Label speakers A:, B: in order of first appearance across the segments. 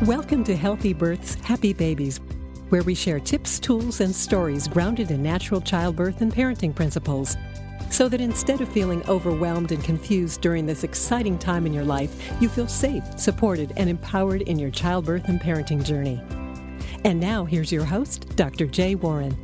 A: Welcome to Healthy Births, Happy Babies, where we share tips, tools, and stories grounded in natural childbirth and parenting principles, so that instead of feeling overwhelmed and confused during this exciting time in your life, you feel safe, supported, and empowered in your childbirth and parenting journey. And now, here's your host, Dr. Jay Warren.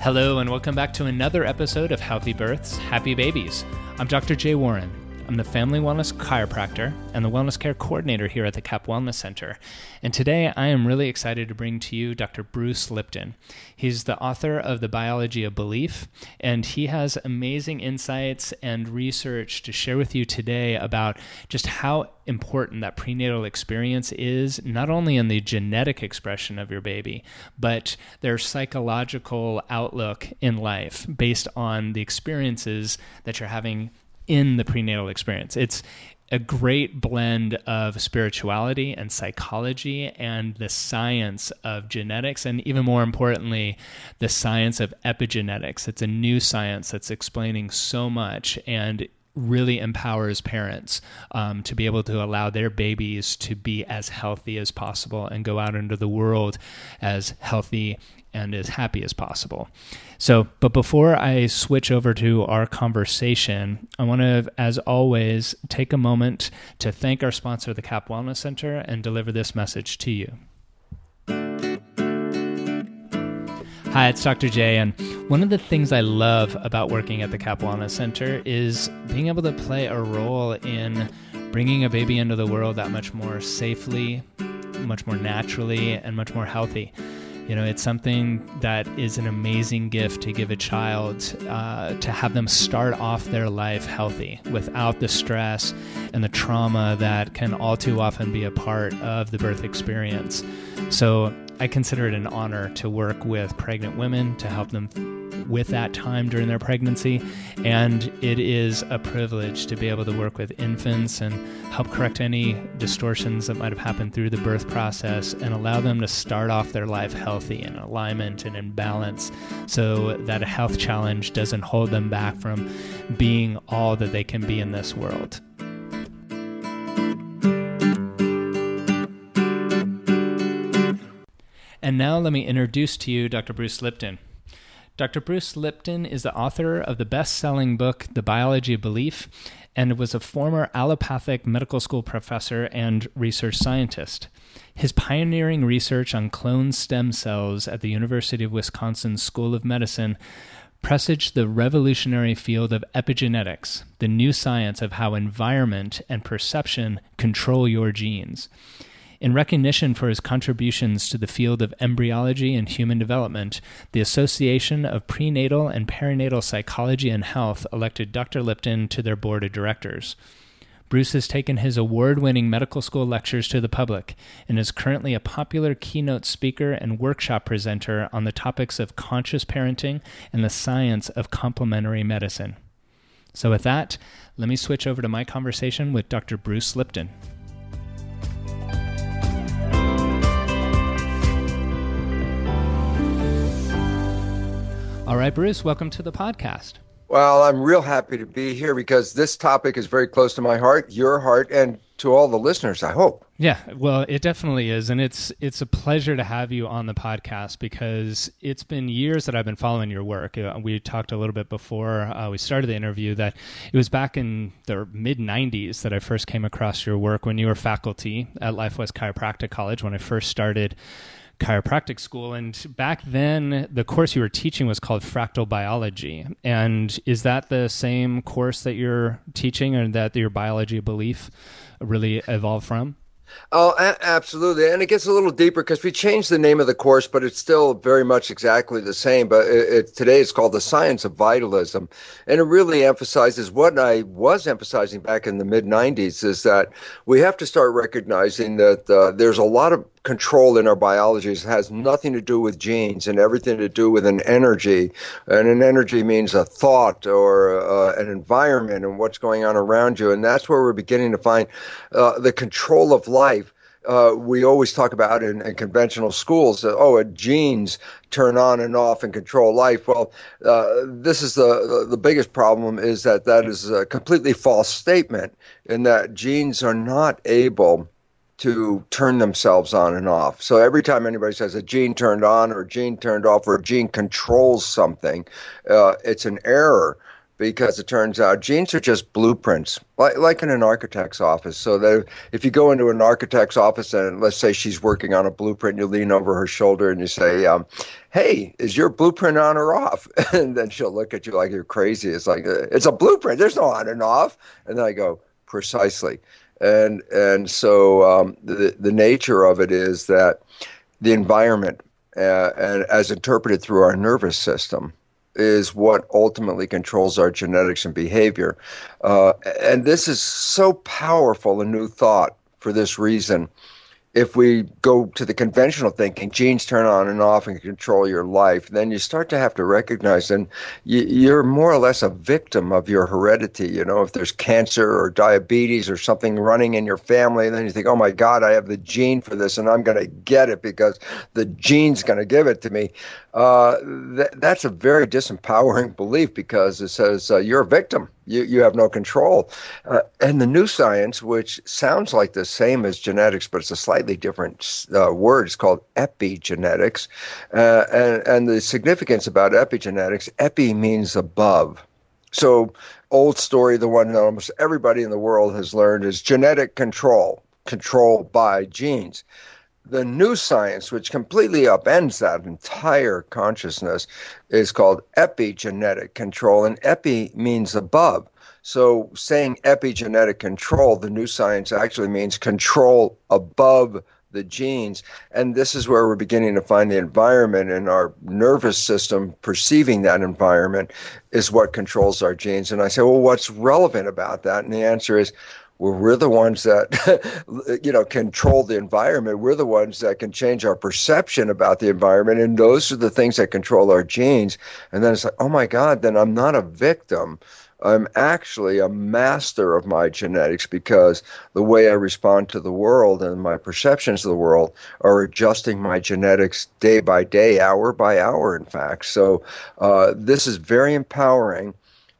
B: Hello, and welcome back to another episode of Healthy Births, Happy Babies. I'm Dr. Jay Warren. I'm the Family Wellness Chiropractor and the Wellness Care Coordinator here at the CAP Wellness Center. And today I am really excited to bring to you Dr. Bruce Lipton. He's the author of The Biology of Belief, and he has amazing insights and research to share with you today about just how important that prenatal experience is, not only in the genetic expression of your baby, but their psychological outlook in life based on the experiences that you're having in the prenatal experience. It's a great blend of spirituality and psychology and the science of genetics, and even more importantly, the science of epigenetics. It's a new science that's explaining so much and really empowers parents to be able to allow their babies to be as healthy as possible and go out into the world as healthy and as happy as possible. But before I switch over to our conversation, I want to, as always, take a moment to thank our sponsor, the CAP Wellness Center, and deliver this message to you. Hi, it's Dr. Jay, and one of the things I love about working at the CAP Wellness Center is being able to play a role in bringing a baby into the world that much more safely, much more naturally, and much more healthy. You know, it's something that is an amazing gift to give a child, to have them start off their life healthy without the stress and the trauma that can all too often be a part of the birth experience. So I consider it an honor to work with pregnant women to help them with that time during their pregnancy. And it is a privilege to be able to work with infants and help correct any distortions that might have happened through the birth process and allow them to start off their life healthy in alignment and in balance, so that a health challenge doesn't hold them back from being all that they can be in this world. And now let me introduce to you Dr. Bruce Lipton. Dr. Bruce Lipton is the author of the best-selling book, The Biology of Belief, and was a former allopathic medical school professor and research scientist. His pioneering research on cloned stem cells at the University of Wisconsin School of Medicine presaged the revolutionary field of epigenetics, the new science of how environment and perception control your genes. In recognition for his contributions to the field of embryology and human development, the Association of Prenatal and Perinatal Psychology and Health elected Dr. Lipton to their board of directors. Bruce has taken his award-winning medical school lectures to the public and is currently a popular keynote speaker and workshop presenter on the topics of conscious parenting and the science of complementary medicine. So with that, let me switch over to my conversation with Dr. Bruce Lipton. All right, Bruce, welcome to the podcast.
C: Well, I'm real happy to be here because this topic is very close to my heart, your heart, and to all the listeners, I hope.
B: Yeah, well, it definitely is. And it's a pleasure to have you on the podcast because it's been years that I've been following your work. We talked a little bit before we started the interview that it was back in the mid-90s that I first came across your work when you were faculty at LifeWest Chiropractic College when I first started chiropractic school. And back then, the course you were teaching was called fractal biology. And is that the same course that you're teaching and that your biology of belief really evolved from?
C: Oh, absolutely. And it gets a little deeper because we changed the name of the course, but it's still very much exactly the same. But today it's called The Science of Vitalism. And it really emphasizes what I was emphasizing back in the mid-90s is that we have to start recognizing that there's a lot of control in our biology. It has nothing to do with genes and everything to do with an energy. And an energy means a thought or an environment and what's going on around you. And that's where we're beginning to find the control of life. We always talk about in conventional schools, genes turn on and off and control life. Well, this is the biggest problem is that is a completely false statement in that genes are not able to turn themselves on and off. So every time anybody says a gene turned on or a gene turned off or a gene controls something, it's an error, because it turns out genes are just blueprints, like in an architect's office. So that if you go into an architect's office and let's say she's working on a blueprint, you lean over her shoulder and you say, hey, is your blueprint on or off? And then she'll look at you like you're crazy. It's like, it's a blueprint. There's no on and off. And then I go, precisely. And so the nature of it is that the environment, and as interpreted through our nervous system, is what ultimately controls our genetics and behavior. And this is so powerful, a new thought, for this reason. If we go to the conventional thinking, genes turn on and off and control your life, then you start to have to recognize, and you're more or less a victim of your heredity. You know, if there's cancer or diabetes or something running in your family, then you think, oh my God, I have the gene for this and I'm going to get it because the gene's going to give it to me. That's a very disempowering belief, because it says you're a victim. You have no control. And the new science, which sounds like the same as genetics, but it's a slightly different word, it's called epigenetics. And the significance about epigenetics, epi means above. So old story, the one that almost everybody in the world has learned, is genetic control by genes. The new science, which completely upends that entire consciousness, is called epigenetic control, and epi means above. So saying epigenetic control, the new science actually means control above the genes. And this is where we're beginning to find the environment, and our nervous system perceiving that environment is what controls our genes. And I say, well, what's relevant about that? And the answer is, well, we're the ones that, control the environment. We're the ones that can change our perception about the environment. And those are the things that control our genes. And then it's like, oh my God, then I'm not a victim. I'm actually a master of my genetics, because the way I respond to the world and my perceptions of the world are adjusting my genetics day by day, hour by hour, in fact. So this is very empowering.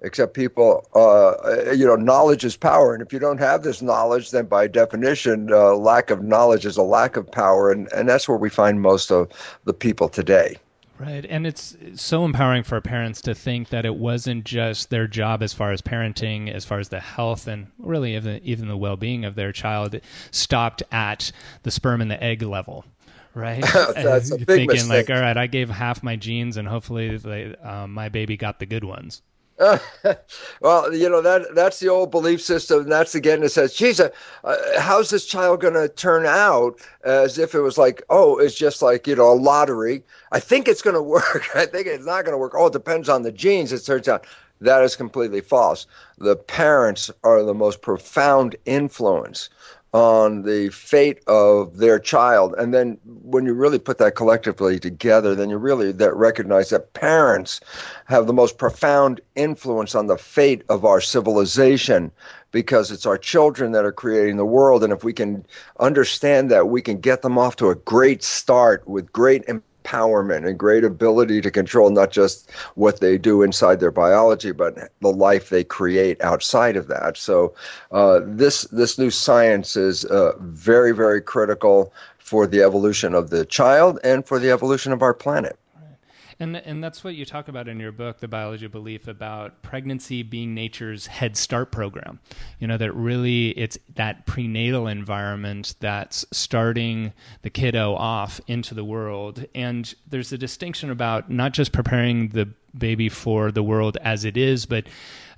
C: Except people, knowledge is power. And if you don't have this knowledge, then by definition, lack of knowledge is a lack of power. And that's where we find most of the people today.
B: Right. And it's so empowering for parents to think that it wasn't just their job as far as parenting, as far as the health and really even the well-being of their child, stopped at the sperm and the egg level. Right.
C: That's a big
B: thinking
C: mistake.
B: Like, all right, I gave half my genes and hopefully my baby got the good ones.
C: Well, that's the old belief system. And that's again that says, geez, how's this child going to turn out? As if it was like, oh, it's just like, a lottery. I think it's going to work. I think it's not going to work. Oh, it depends on the genes. It turns out that is completely false. The parents are the most profound influence on the fate of their child. And then when you really put that collectively together, then you really recognize that parents have the most profound influence on the fate of our civilization, because it's our children that are creating the world. And if we can understand that, we can get them off to a great start with great empowerment and great ability to control not just what they do inside their biology, but the life they create outside of that. So this new science is very, very critical for the evolution of the child and for the evolution of our planet.
B: And that's what you talk about in your book, The Biology of Belief, about pregnancy being nature's Head Start program. That really it's that prenatal environment that's starting the kiddo off into the world. And there's a distinction about not just preparing the baby for the world as it is, but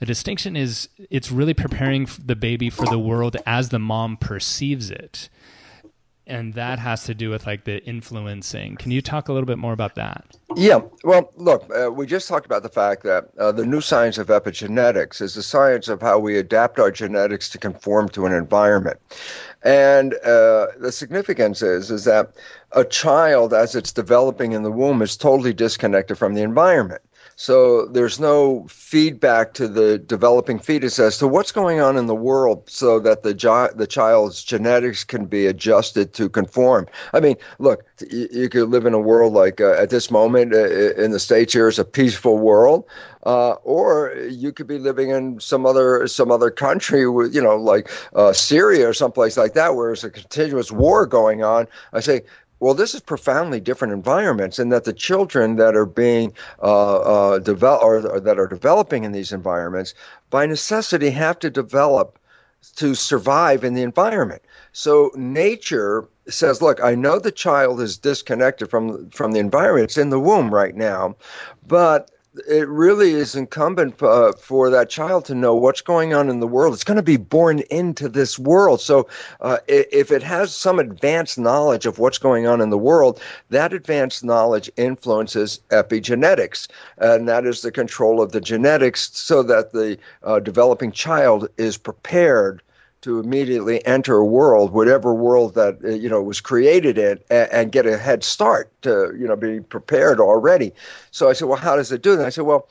B: a distinction is it's really preparing the baby for the world as the mom perceives it. And that has to do with like the influencing. Can you talk a little bit more about that?
C: Yeah. Well, look, we just talked about the fact that the new science of epigenetics is the science of how we adapt our genetics to conform to an environment. And the significance is that a child, as it's developing in the womb, is totally disconnected from the environment. So there's no feedback to the developing fetus as to what's going on in the world so that the child's genetics can be adjusted to conform. I mean, look, you could live in a world like at this moment in the States here is a peaceful world. Or you could be living in some other country with, like Syria or someplace like that, where there's a continuous war going on. I say, well, this is profoundly different environments, in that the children that are being developed or that are developing in these environments, by necessity, have to develop to survive in the environment. So nature says, look, I know the child is disconnected from the environment. It's in the womb right now, but it really is incumbent for that child to know what's going on in the world. It's going to be born into this world. So if it has some advanced knowledge of what's going on in the world, that advanced knowledge influences epigenetics. And that is the control of the genetics so that the developing child is prepared to immediately enter a world, whatever world that was created in, and get a head start to be prepared already. So I said, well, how does it do that? I said, well,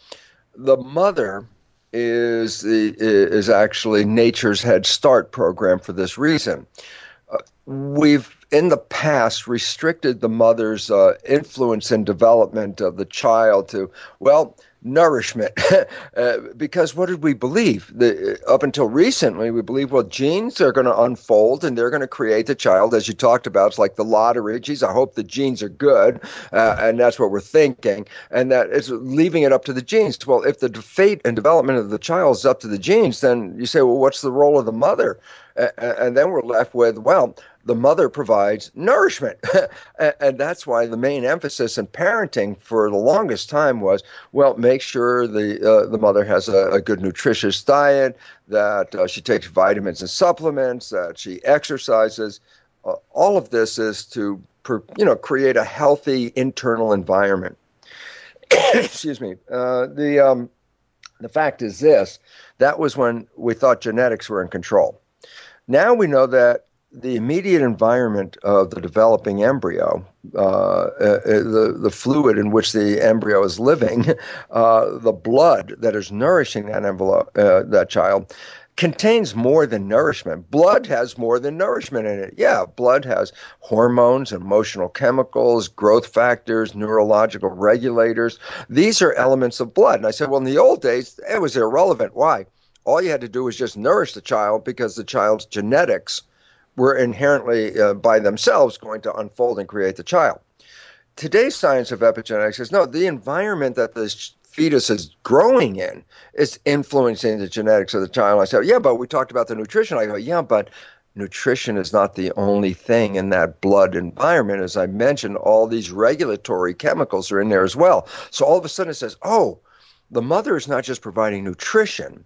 C: the mother is actually nature's head start program for this reason. We've in the past restricted the mother's influence and development of the child to, well, nourishment, because what did we believe? Up until recently, we believed, well, genes are going to unfold and they're going to create the child, as you talked about. It's like the lottery. Geez, I hope the genes are good, and that's what we're thinking, and that is leaving it up to the genes. Well, if the fate and development of the child is up to the genes, then you say, well, what's the role of the mother? And then we're left with, well, the mother provides nourishment. And that's why the main emphasis in parenting for the longest time was, well, make sure the mother has a good nutritious diet, that she takes vitamins and supplements, that she exercises. All of this is to create a healthy internal environment. Excuse me. The fact is this: that was when we thought genetics were in control. Now we know that the immediate environment of the developing embryo, the fluid in which the embryo is living, the blood that is nourishing that child, contains more than nourishment. Blood has more than nourishment in it. Yeah, blood has hormones, emotional chemicals, growth factors, neurological regulators. These are elements of blood. And I said, well, in the old days, it was irrelevant. Why? All you had to do was just nourish the child, because the child's genetics were inherently by themselves going to unfold and create the child. Today's science of epigenetics says, no, the environment that this fetus is growing in is influencing the genetics of the child. I said, yeah, but we talked about the nutrition. I go, yeah, but nutrition is not the only thing in that blood environment. As I mentioned, all these regulatory chemicals are in there as well. So all of a sudden it says, oh, the mother is not just providing nutrition.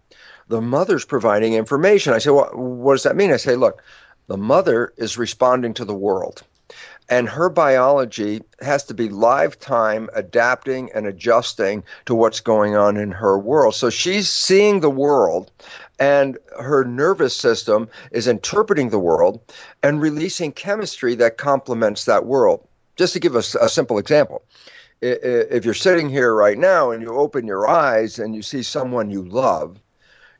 C: The mother's providing information. I say, well, what does that mean? I say, look, the mother is responding to the world, and her biology has to be live time, adapting and adjusting to what's going on in her world. So she's seeing the world, and her nervous system is interpreting the world and releasing chemistry that complements that world. Just to give us a simple example, if you're sitting here right now and you open your eyes and you see someone you love,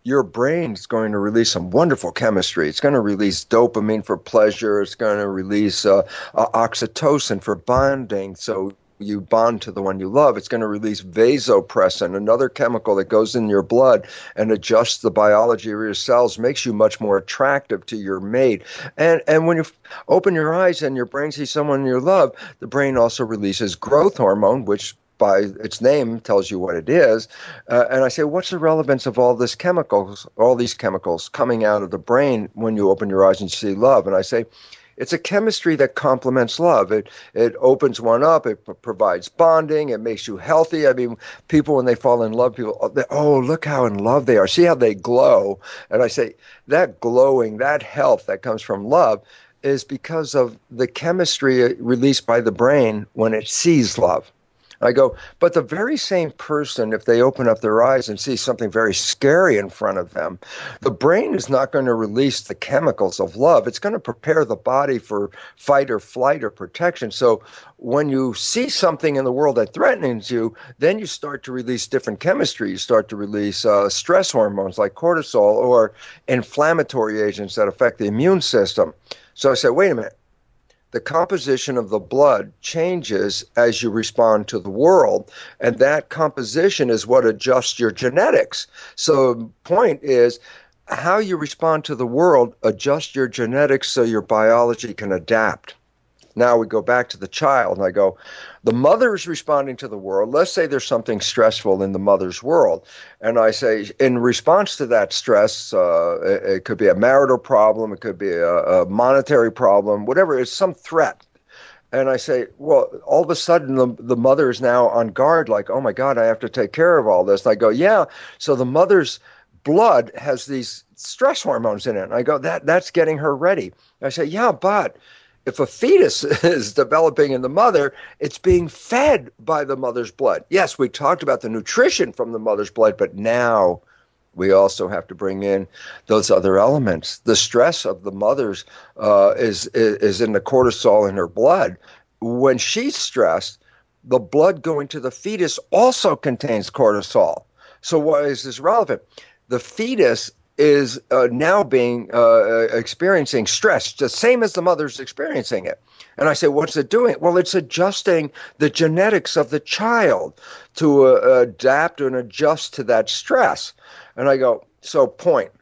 C: your brain's going to release some wonderful chemistry. It's going to release dopamine for pleasure. It's going to release oxytocin for bonding. So you bond to the one you love. It's going to release vasopressin, another chemical that goes in your blood and adjusts the biology of your cells, makes you much more attractive to your mate. And when you open your eyes and your brain sees someone you love, the brain also releases growth hormone, which by its name tells you what it is. And I say, what's the relevance of all these chemicals coming out of the brain when you open your eyes and you see love? And I say, it's a chemistry that complements love. It opens one up. It provides bonding. It makes you healthy. I mean, people, when they fall in love, look how in love they are. See how they glow. And I say, that glowing, that health that comes from love is because of the chemistry released by the brain when it sees love. I go, but the very same person, if they open up their eyes and see something very scary in front of them, the brain is not going to release the chemicals of love. It's going to prepare the body for fight or flight or protection. So when you see something in the world that threatens you, then you start to release different chemistry. You start to release stress hormones like cortisol or inflammatory agents that affect the immune system. So I said, wait a minute. The composition of the blood changes as you respond to the world, and that composition is what adjusts your genetics. So the point is, how you respond to the world adjusts your genetics so your biology can adapt. Now we go back to the child, and I go, the mother is responding to the world. Let's say there's something stressful in the mother's world. And I say, in response to that stress, it could be a marital problem, it could be a monetary problem, whatever, it's some threat. And I say, well, all of a sudden the mother is now on guard, like, oh my God, I have to take care of all this. And I go, yeah. So the mother's blood has these stress hormones in it. And I go, that's getting her ready. I say, yeah, but if a fetus is developing in the mother, it's being fed by the mother's blood. Yes, we talked about the nutrition from the mother's blood, but now we also have to bring in those other elements. The stress of the mother's is in the cortisol in her blood. When she's stressed, the blood going to the fetus also contains cortisol. So why is this relevant? The fetus is now experiencing stress, the same as the mother's experiencing it. And I say, what's it doing? Well, it's adjusting the genetics of the child to adapt and adjust to that stress. And I go, so point,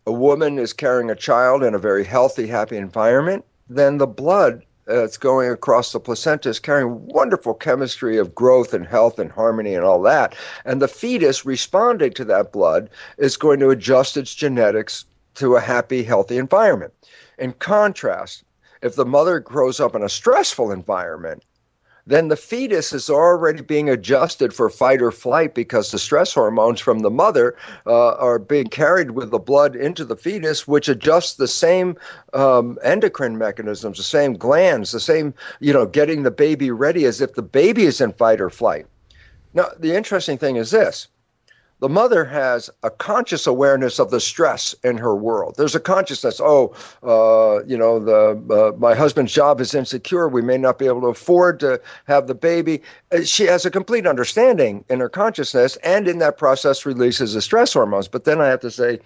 C: a woman is carrying a child in a very healthy, happy environment, then the blood that's going across the placenta is carrying wonderful chemistry of growth and health and harmony and all that. And the fetus responding to that blood is going to adjust its genetics to a happy, healthy environment. In contrast, if the mother grows up in a stressful environment, then the fetus is already being adjusted for fight or flight because the stress hormones from the mother are being carried with the blood into the fetus, which adjusts the same endocrine mechanisms, the same glands, the same, getting the baby ready as if the baby is in fight or flight. Now, the interesting thing is this. The mother has a conscious awareness of the stress in her world. There's a consciousness, my husband's job is insecure. We may not be able to afford to have the baby. She has a complete understanding in her consciousness, and in that process releases the stress hormones. But then I have to say,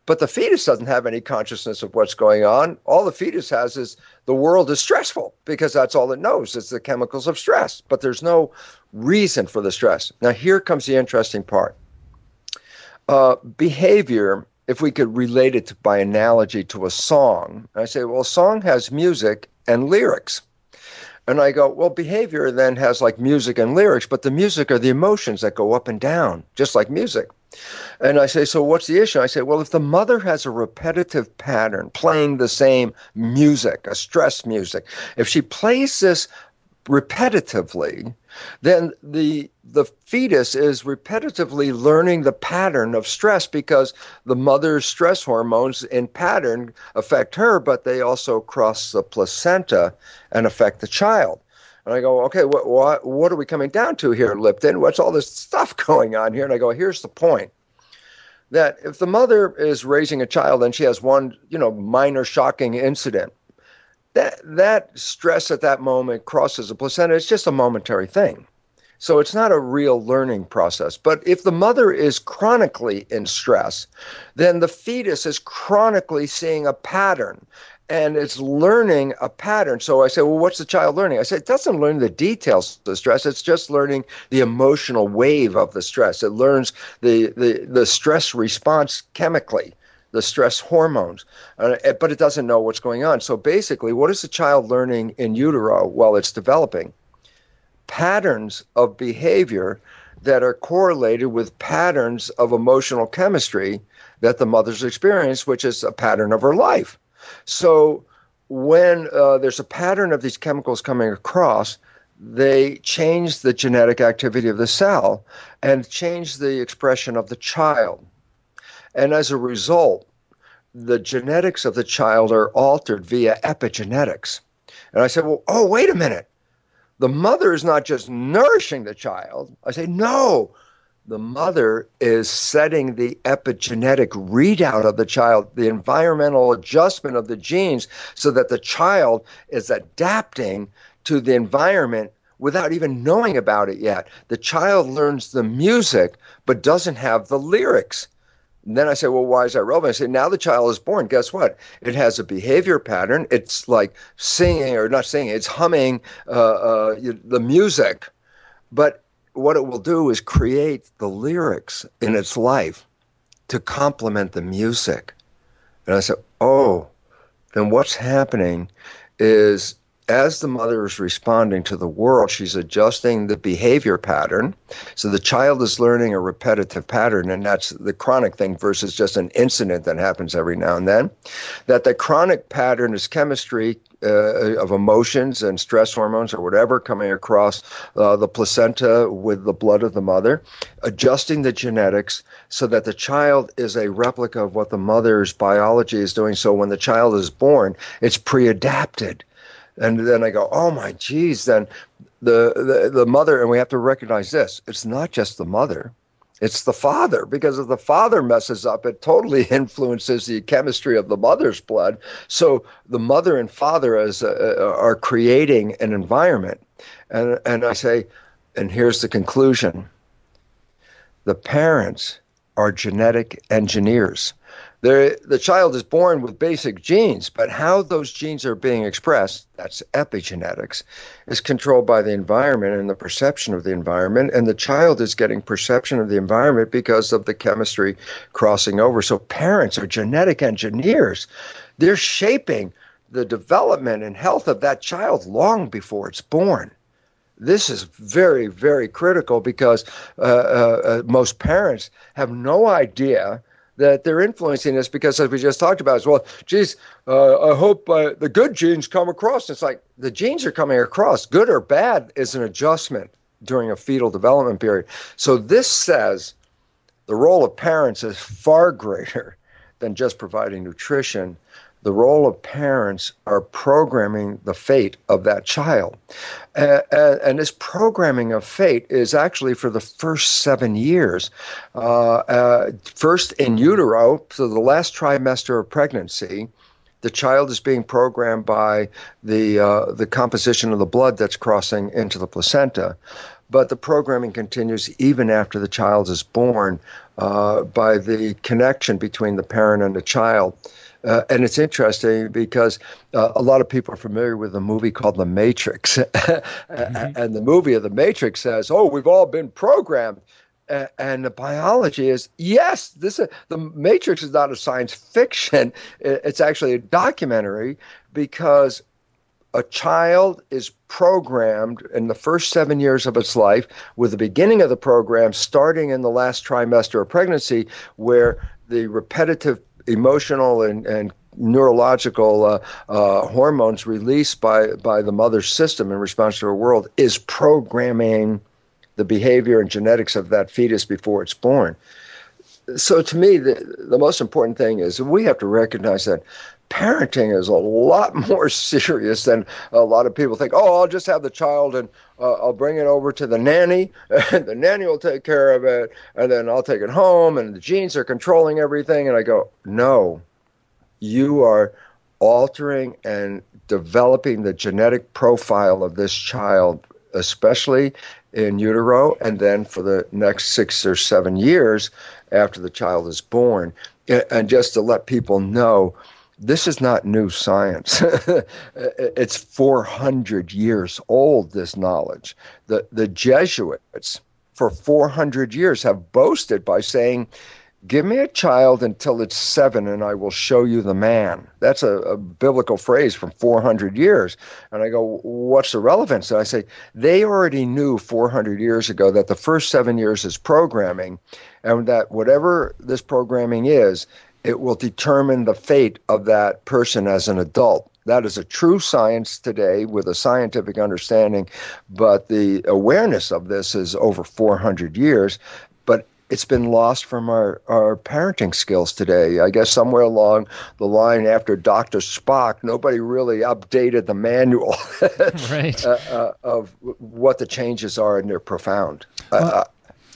C: but the fetus doesn't have any consciousness of what's going on. All the fetus has is the world is stressful because that's all it knows. It's the chemicals of stress, but there's no reason for the stress. Now, here comes the interesting part. Behavior, if we could relate it by analogy to a song, I say, well, a song has music and lyrics. And I go, well, behavior then has like music and lyrics, but the music are the emotions that go up and down, just like music. And I say, so what's the issue? I say, well, if the mother has a repetitive pattern playing the same music, a stress music, if she plays this repetitively, then the fetus is repetitively learning the pattern of stress because the mother's stress hormones in pattern affect her, but they also cross the placenta and affect the child. And I go, okay, what are we coming down to here, Lipton? What's all this stuff going on here? And I go, here's the point. That if the mother is raising a child and she has one, minor shocking incident, that stress at that moment crosses the placenta. It's just a momentary thing. So it's not a real learning process. But if the mother is chronically in stress, then the fetus is chronically seeing a pattern and it's learning a pattern. So I say, well, what's the child learning? I say, it doesn't learn the details of the stress. It's just learning the emotional wave of the stress. It learns the stress response chemically, the stress hormones, but it doesn't know what's going on. So basically, what is the child learning in utero while it's developing? Patterns of behavior that are correlated with patterns of emotional chemistry that the mother's experienced, which is a pattern of her life. So when there's a pattern of these chemicals coming across, they change the genetic activity of the cell and change the expression of the child. And as a result, the genetics of the child are altered via epigenetics. And I said, well, wait a minute. the mother is not just nourishing the child. I say, no, the mother is setting the epigenetic readout of the child, the environmental adjustment of the genes, so that the child is adapting to the environment without even knowing about it yet. The child learns the music, but doesn't have the lyrics. And then I say, well, why is that relevant? I say, now the child is born. Guess what? It has a behavior pattern. It's like singing, or not singing, it's humming the music. But what it will do is create the lyrics in its life to complement the music. And I said, oh, then what's happening is, as the mother is responding to the world, she's adjusting the behavior pattern. So the child is learning a repetitive pattern, and that's the chronic thing versus just an incident that happens every now and then. That the chronic pattern is chemistry of emotions and stress hormones or whatever coming across the placenta with the blood of the mother, adjusting the genetics so that the child is a replica of what the mother's biology is doing. So when the child is born, it's pre-adapted. And then I go, oh my geez, then the mother, and we have to recognize this, it's not just the mother, it's the father, because if the father messes up, it totally influences the chemistry of the mother's blood. So the mother and father are creating an environment. And I say, and here's the conclusion, the parents are genetic engineers. The child is born with basic genes, but how those genes are being expressed, that's epigenetics, is controlled by the environment and the perception of the environment. And the child is getting perception of the environment because of the chemistry crossing over. So parents are genetic engineers. They're shaping the development and health of that child long before it's born. This is very, very critical because most parents have no idea that they're influencing this, because as we just talked about, well, geez, I hope the good genes come across. It's like the genes are coming across. Good or bad is an adjustment during a fetal development period. So this says the role of parents is far greater than just providing nutrition. The role of parents are programming the fate of that child. And this programming of fate is actually for the first 7 years. First in utero, so the last trimester of pregnancy, the child is being programmed by the composition of the blood that's crossing into the placenta. But the programming continues even after the child is born by the connection between the parent and the child. And it's interesting because a lot of people are familiar with a movie called The Matrix. And the movie of The Matrix says, oh, we've all been programmed. And the biology is, yes, the Matrix is not a science fiction. It's actually a documentary, because a child is programmed in the first 7 years of its life, with the beginning of the program starting in the last trimester of pregnancy, where the repetitive emotional and neurological hormones released by the mother's system in response to her world is programming the behavior and genetics of that fetus before it's born. So to me, the most important thing is we have to recognize that parenting is a lot more serious than a lot of people think. Oh, I'll just have the child and I'll bring it over to the nanny, and the nanny will take care of it, and then I'll take it home, and the genes are controlling everything. And I go, no, you are altering and developing the genetic profile of this child, especially in utero, and then for the next 6 or 7 years after the child is born. And just to let people know, this is not new science. It's 400 years old, this knowledge. The Jesuits, for 400 years, have boasted by saying, give me a child until it's 7 and I will show you the man. That's a biblical phrase from 400 years. And I go, what's the relevance? And I say, they already knew 400 years ago that the first 7 years is programming, and that whatever this programming is, it will determine the fate of that person as an adult. That is a true science today with a scientific understanding, but the awareness of this is over 400 years. But it's been lost from our parenting skills today. I guess somewhere along the line after Dr. Spock, nobody really updated the manual
B: Right.
C: of what the changes are, and they're profound.
B: Well,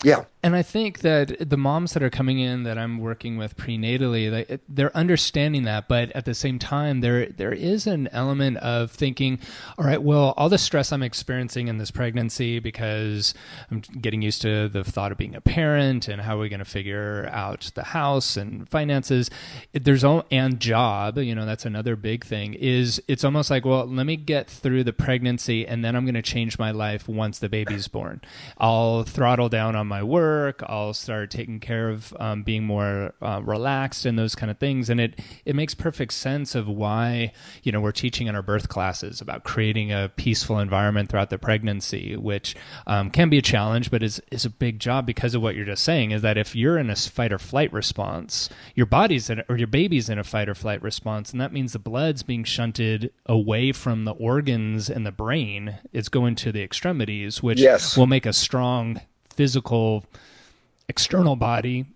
C: Yeah.
B: And I think that the moms that are coming in that I'm working with prenatally, they're understanding that, but at the same time, there is an element of thinking, all right, well, all the stress I'm experiencing in this pregnancy because I'm getting used to the thought of being a parent and how are we going to figure out the house and finances, and job, that's another big thing, is it's almost like, well, let me get through the pregnancy and then I'm going to change my life once the baby's born. I'll throttle down on my work. I'll start taking care of being more relaxed and those kind of things. And it makes perfect sense of why, we're teaching in our birth classes about creating a peaceful environment throughout the pregnancy, which can be a challenge, but is a big job because of what you're just saying, is that if you're in a fight or flight response, your baby's in a fight or flight response, and that means the blood's being shunted away from the organs and the brain. It's going to the extremities, which will make a strong physical external body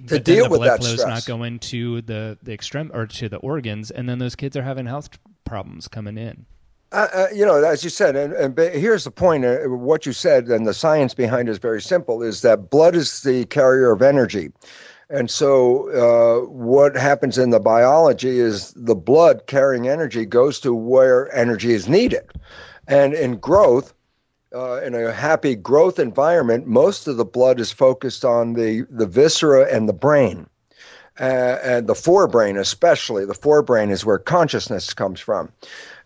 C: to deal with that stress.
B: The blood flow's not going to the extreme or to the organs, and then those kids are having health problems coming in.
C: As you said, and here's the point. What you said, and the science behind it is very simple: is that blood is the carrier of energy, and so what happens in the biology is the blood carrying energy goes to where energy is needed, and in growth. In a happy growth environment, most of the blood is focused on the viscera and the brain, and the forebrain especially. The forebrain is where consciousness comes from.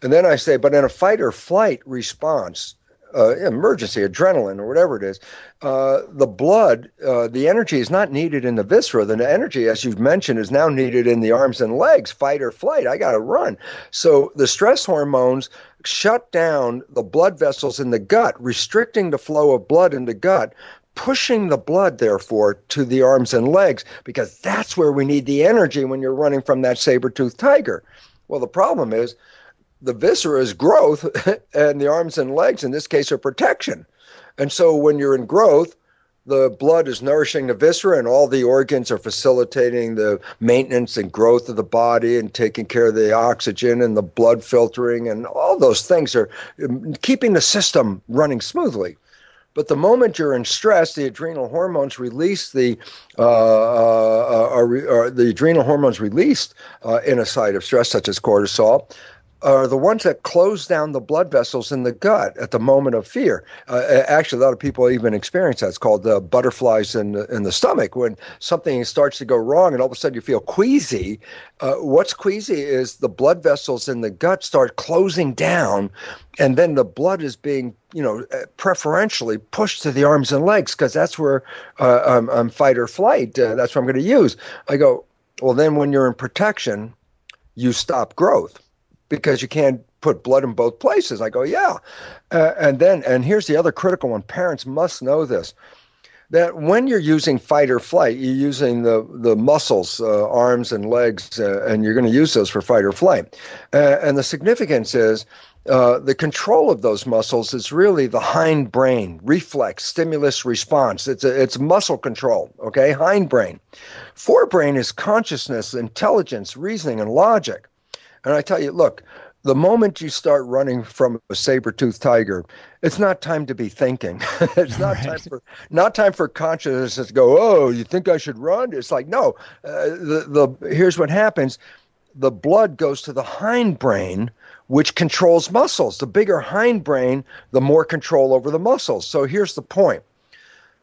C: And then I say, but in a fight or flight response, emergency, adrenaline, or whatever it is, the blood, the energy is not needed in the viscera. The energy, as you've mentioned, is now needed in the arms and legs, fight or flight. I got to run. So the stress hormones shut down the blood vessels in the gut, restricting the flow of blood in the gut, pushing the blood, therefore, to the arms and legs, because that's where we need the energy when you're running from that saber-toothed tiger. Well, the problem is the viscera is growth, and the arms and legs, in this case, are protection. And so when you're in growth, the blood is nourishing the viscera, and all the organs are facilitating the maintenance and growth of the body and taking care of the oxygen and the blood filtering, and all those things are keeping the system running smoothly. But the moment you're in stress, the adrenal hormones release the adrenal hormones released in a site of stress, such as cortisol, are the ones that close down the blood vessels in the gut at the moment of fear. Actually, a lot of people even experience that. It's called the butterflies in the stomach. When something starts to go wrong and all of a sudden you feel queasy, what's queasy is the blood vessels in the gut start closing down, and then the blood is being, preferentially pushed to the arms and legs, because that's where I'm fight or flight. That's what I'm going to use. I go, well, then when you're in protection, you stop growth, because you can't put blood in both places. I go, yeah. And here's the other critical one. Parents must know this, that when you're using fight or flight, you're using the muscles, arms and legs, and you're going to use those for fight or flight. And the significance is the control of those muscles is really the hindbrain, reflex, stimulus, response. It's muscle control, okay? Hindbrain. Forebrain is consciousness, intelligence, reasoning, and logic. And I tell you, look, the moment you start running from a saber-toothed tiger, it's not time to be thinking. It's not right. time for consciousness to go, oh, you think I should run? It's like, no. Here's what happens. The blood goes to the hindbrain, which controls muscles. The bigger hindbrain, the more control over the muscles. So here's the point.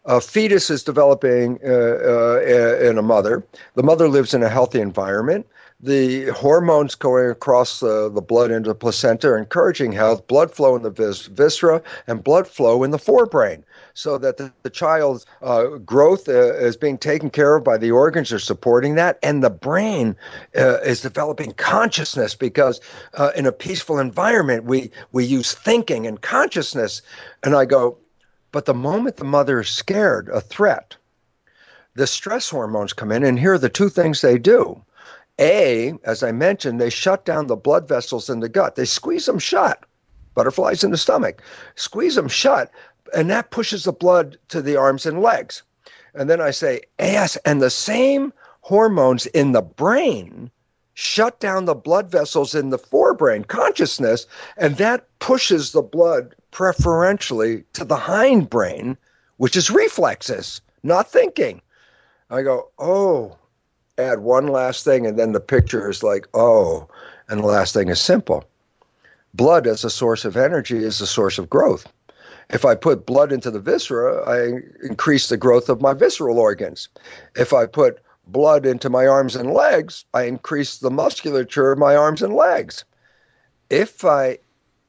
C: A fetus is developing in a mother. The mother lives in a healthy environment. The hormones going across the blood into the placenta are encouraging health, blood flow in the viscera, and blood flow in the forebrain, so that the child's growth is being taken care of by the organs that are supporting that, and the brain is developing consciousness, because in a peaceful environment, we use thinking and consciousness. And I go, but the moment the mother is scared, a threat, the stress hormones come in, and here are the two things they do. As I mentioned, they shut down the blood vessels in the gut. They squeeze them shut. Butterflies in the stomach. Squeeze them shut, and that pushes the blood to the arms and legs. And then I say, yes, and the same hormones in the brain shut down the blood vessels in the forebrain consciousness, and that pushes the blood preferentially to the hindbrain, which is reflexes, not thinking. I go, oh, add one last thing, and then the picture is like, oh, and the last thing is simple. Blood as a source of energy is a source of growth. If I put blood into the viscera, I increase the growth of my visceral organs. If I put blood into my arms and legs, I increase the musculature of my arms and legs. If I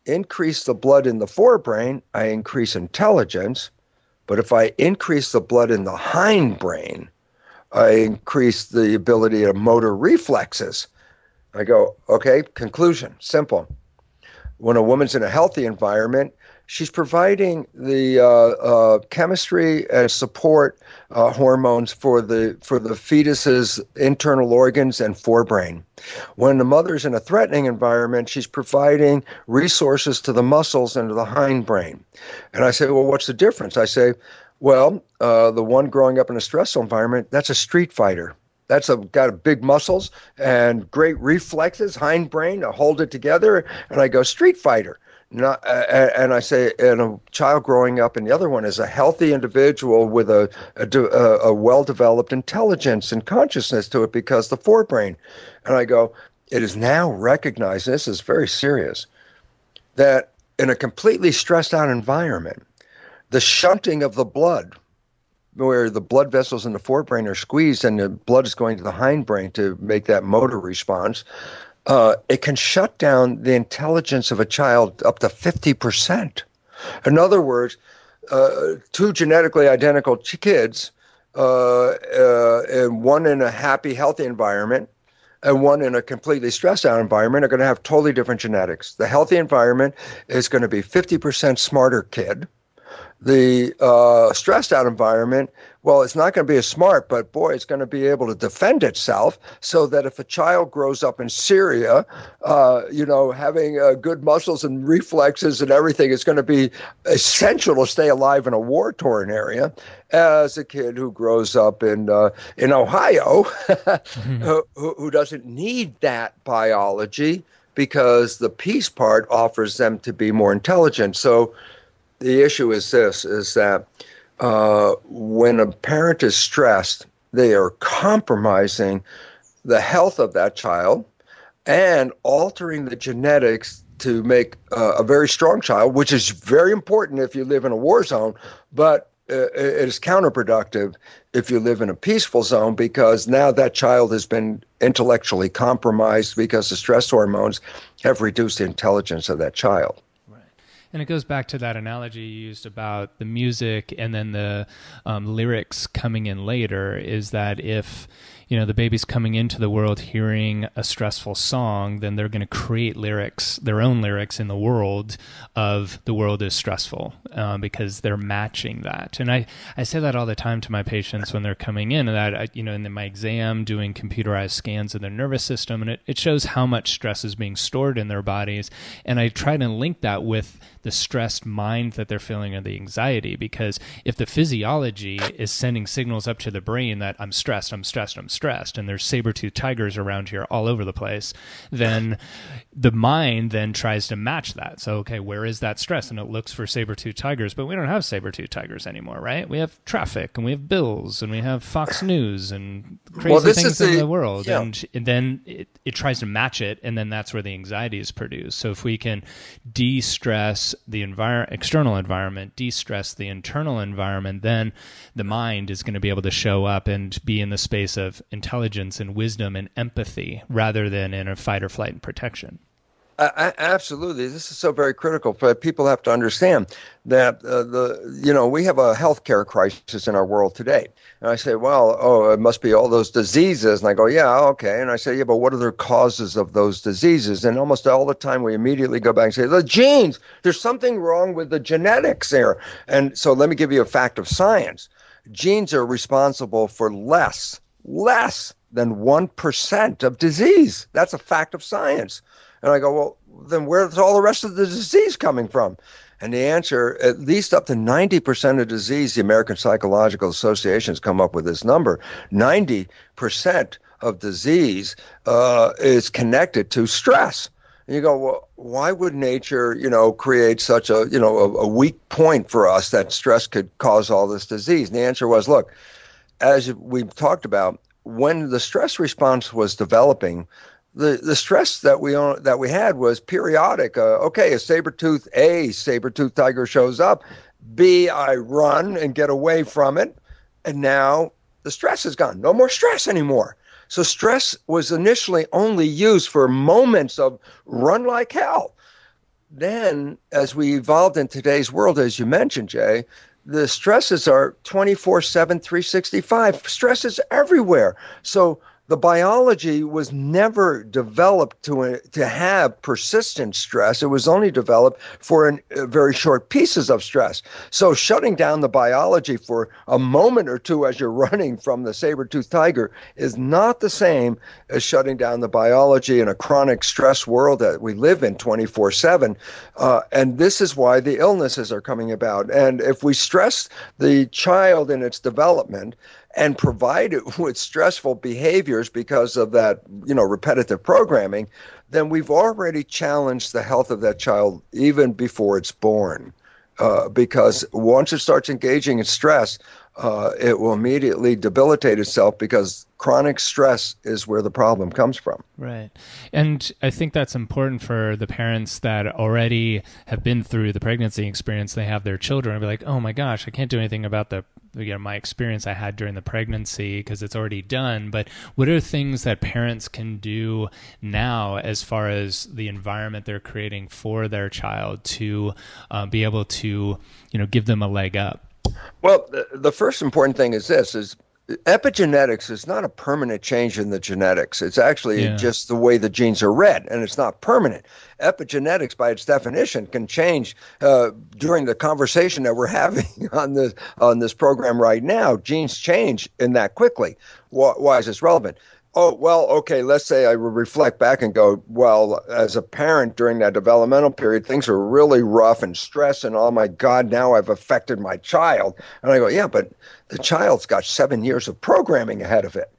C: increase the blood in the forebrain, I increase intelligence. But if I increase the blood in the hindbrain, I increase the ability of motor reflexes. I go, okay, conclusion, simple. When a woman's in a healthy environment, she's providing the chemistry and support hormones for the fetus's internal organs and forebrain. When the mother's in a threatening environment, she's providing resources to the muscles and to the hindbrain. And I say, well, what's the difference? I say, well, the one growing up in a stressful environment, that's a street fighter. That's got big muscles and great reflexes, hindbrain to hold it together. And I go, street fighter. And I say, and a child growing up in the other one is a healthy individual with a well-developed intelligence and consciousness to it because the forebrain. And I go, it is now recognized, this is very serious, that in a completely stressed out environment, the shunting of the blood, where the blood vessels in the forebrain are squeezed and the blood is going to the hindbrain to make that motor response, it can shut down the intelligence of a child up to 50%. In other words, two genetically identical kids, and one in a happy, healthy environment and one in a completely stressed out environment are going to have totally different genetics. The healthy environment is going to be 50% smarter kid. The stressed out environment, well, it's not going to be as smart, but boy, it's going to be able to defend itself so that if a child grows up in Syria, having good muscles and reflexes and everything, is going to be essential to stay alive in a war-torn area, as a kid who grows up in Ohio, who doesn't need that biology because the peace part offers them to be more intelligent. So the issue is this, is that when a parent is stressed, they are compromising the health of that child and altering the genetics to make a very strong child, which is very important if you live in a war zone, but it is counterproductive if you live in a peaceful zone, because now that child has been intellectually compromised because the stress hormones have reduced the intelligence of that child.
B: And it goes back to that analogy you used about the music and then the lyrics coming in later, is that if the baby's coming into the world hearing a stressful song, then they're going to create lyrics, their own lyrics in the world of the world is stressful, because they're matching that. And I say that all the time to my patients when they're coming in, and that in my exam doing computerized scans of their nervous system, and it shows how much stress is being stored in their bodies. And I try to link that with the stressed mind that they're feeling, or the anxiety, because if the physiology is sending signals up to the brain that I'm stressed, and there's saber-toothed tigers around here all over the place, then the mind then tries to match that. So, okay, where is that stress? And it looks for saber-toothed tigers, but we don't have saber-toothed tigers anymore, right? We have traffic, and we have bills, and we have Fox News, and crazy things in the world. Yeah. And then it tries to match it, and then that's where the anxiety is produced. So if we can de-stress the external environment, de-stress the internal environment, then the mind is going to be able to show up and be in the space of intelligence and wisdom and empathy rather than in a fight or flight and protection.
C: Absolutely. This is so very critical. But people have to understand that we have a healthcare crisis in our world today. And I say, well, it must be all those diseases. And I go, yeah, okay. And I say, yeah, but what are the causes of those diseases? And almost all the time we immediately go back and say, the genes, there's something wrong with the genetics there. And so let me give you a fact of science. Genes are responsible for less than 1% of disease. That's a fact of science. And I go, well, then where's all the rest of the disease coming from? And the answer, at least up to 90% of disease, the American Psychological Association has come up with this number, 90% of disease is connected to stress. And you go, well, why would nature, create such a weak point for us that stress could cause all this disease? And the answer was, look, as we've talked about, when the stress response was developing, the stress that we had was periodic. A saber-toothed tiger shows up. B, I run and get away from it. And now the stress is gone. No more stress anymore. So stress was initially only used for moments of run like hell. Then, as we evolved in today's world, as you mentioned, Jay, the stresses are 24/7, 365. Stress is everywhere. So the biology was never developed to have persistent stress. It was only developed for very short pieces of stress. So shutting down the biology for a moment or two as you're running from the saber-toothed tiger is not the same as shutting down the biology in a chronic stress world that we live in 24/7. And this is why the illnesses are coming about. And if we stress the child in its development and provide it with stressful behaviors because of that, repetitive programming, then we've already challenged the health of that child even before it's born. Because once it starts engaging in stress, it will immediately debilitate itself because chronic stress is where the problem comes from.
B: Right. And I think that's important for the parents that already have been through the pregnancy experience. They have their children and be like, oh my gosh, I can't do anything about my experience I had during the pregnancy because it's already done. But what are things that parents can do now as far as the environment they're creating for their child to be able to, give them a leg up?
C: Well, the first important thing is this, is epigenetics is not a permanent change in the genetics. It's actually just the way the genes are read, and it's not permanent. Epigenetics, by its definition, can change during the conversation that we're having on this program right now. Genes change in that quickly. Why is this relevant? Oh, well, okay, let's say I reflect back and go, well, as a parent during that developmental period, things are really rough and stress, and oh my God, now I've affected my child. And I go, yeah, but the child's got 7 years of programming ahead of it.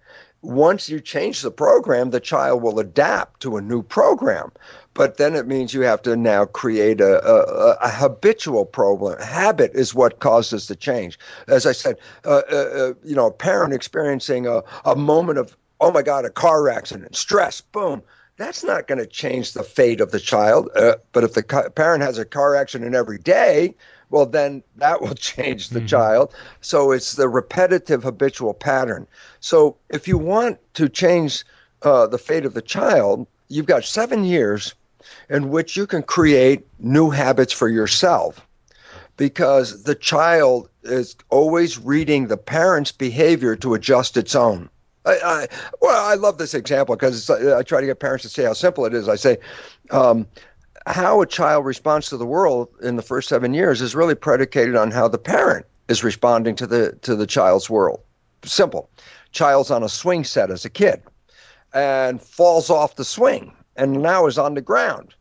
C: Once you change the program, the child will adapt to a new program. But then it means you have to now create a habitual problem. Habit is what causes the change. As I said, a parent experiencing a moment of, oh my God, a car accident, stress, boom. That's not going to change the fate of the child. But if the parent has a car accident every day, well, then that will change the child. So it's the repetitive habitual pattern. So if you want to change the fate of the child, you've got 7 years in which you can create new habits for yourself, because the child is always reading the parent's behavior to adjust its own. I love this example because I try to get parents to see how simple it is. I say, how a child responds to the world in the first 7 years is really predicated on how the parent is responding to the child's world. Simple. Child's on a swing set as a kid and falls off the swing and now is on the ground.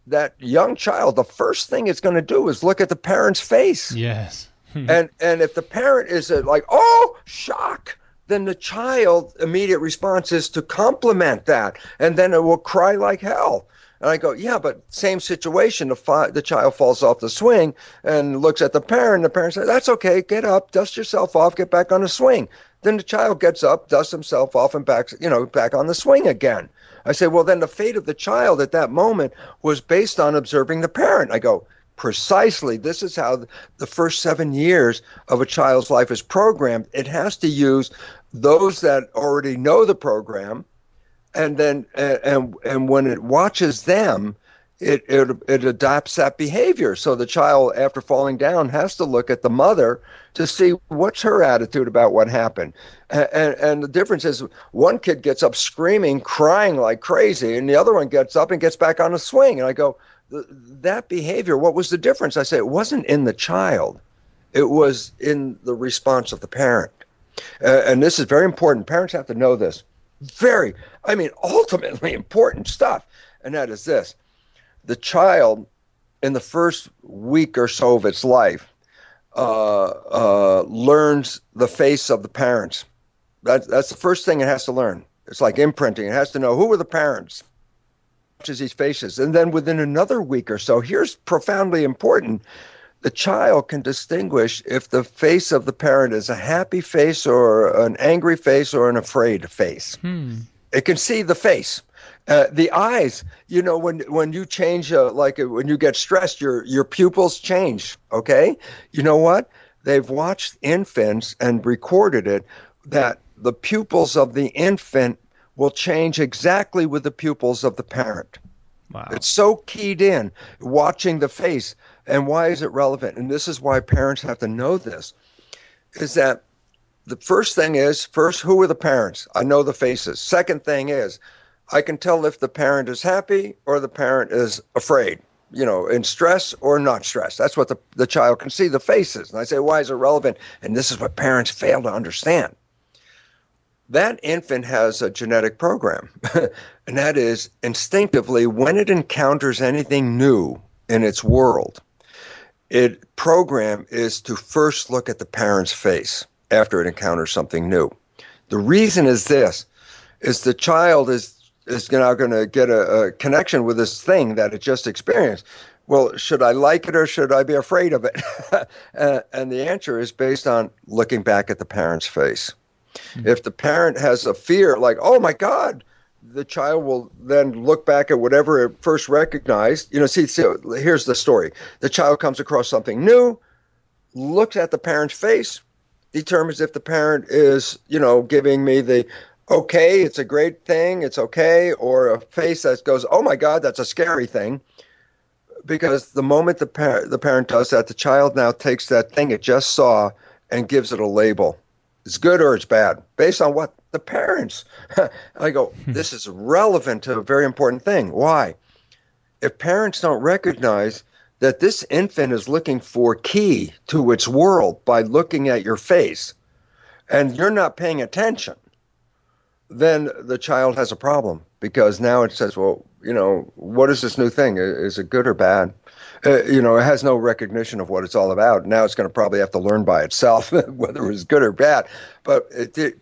C: That young child, the first thing it's going to do is look at the parent's face.
B: Yes.
C: and if the parent is like, oh, shock, then the child's immediate response is to compliment that, and then it will cry like hell. And I go, yeah, but same situation. The child falls off the swing and looks at the parent. The parent says, that's okay, get up, dust yourself off, get back on the swing. Then the child gets up, dusts himself off, and back on the swing again. I say, well, then the fate of the child at that moment was based on observing the parent. I go, precisely. This is how the first 7 years of a child's life is programmed. It has to use those that already know the program, and then and when it watches them, it adopts that behavior. So the child, after falling down, has to look at the mother to see what's her attitude about what happened. And the difference is one kid gets up screaming, crying like crazy, and the other one gets up and gets back on the swing. And I go, that behavior, what was the difference? I say, it wasn't in the child. It was in the response of the parent. And this is very important. Parents have to know this. Ultimately important stuff. And that is this. the child in the first week or so of its life learns the face of the parents. That's the first thing it has to learn. It's like imprinting. It has to know who are the parents, watches these faces. And then within another week or so, here's profoundly important, the child can distinguish if the face of the parent is a happy face or an angry face or an afraid face. It can see the face. The eyes, when you change, when you get stressed, your pupils change, okay? You know what? They've watched infants and recorded it, that the pupils of the infant will change exactly with the pupils of the parent.
B: Wow.
C: It's so keyed in, watching the face. And why is it relevant? And this is why parents have to know this, is that the first thing is, who are the parents? I know the faces. Second thing is, I can tell if the parent is happy or the parent is afraid, in stress or not stress. That's what the child can see, the faces. And I say, why is it relevant? And this is what parents fail to understand. That infant has a genetic program, and that is instinctively, when it encounters anything new in its world, its program is to first look at the parent's face after it encounters something new. The reason is this, is the child is now going to get a connection with this thing that it just experienced. Well, should I like it or should I be afraid of it? And the answer is based on looking back at the parent's face. Mm-hmm. If the parent has a fear like, oh my God, the child will then look back at whatever it first recognized. See, here's the story. The child comes across something new, looks at the parent's face, determines if the parent is, giving me the, okay, it's a great thing, it's okay, or a face that goes, oh my God, that's a scary thing. Because the moment the parent does that, the child now takes that thing it just saw and gives it a label. It's good or it's bad, based on what? The parents. I go, this is relevant to a very important thing. Why? If parents don't recognize that this infant is looking for key to its world by looking at your face, and you're not paying attention, then the child has a problem, because now it says, well, what is this new thing? Is it good or bad? It has no recognition of what it's all about. Now it's going to probably have to learn by itself whether it's good or bad. But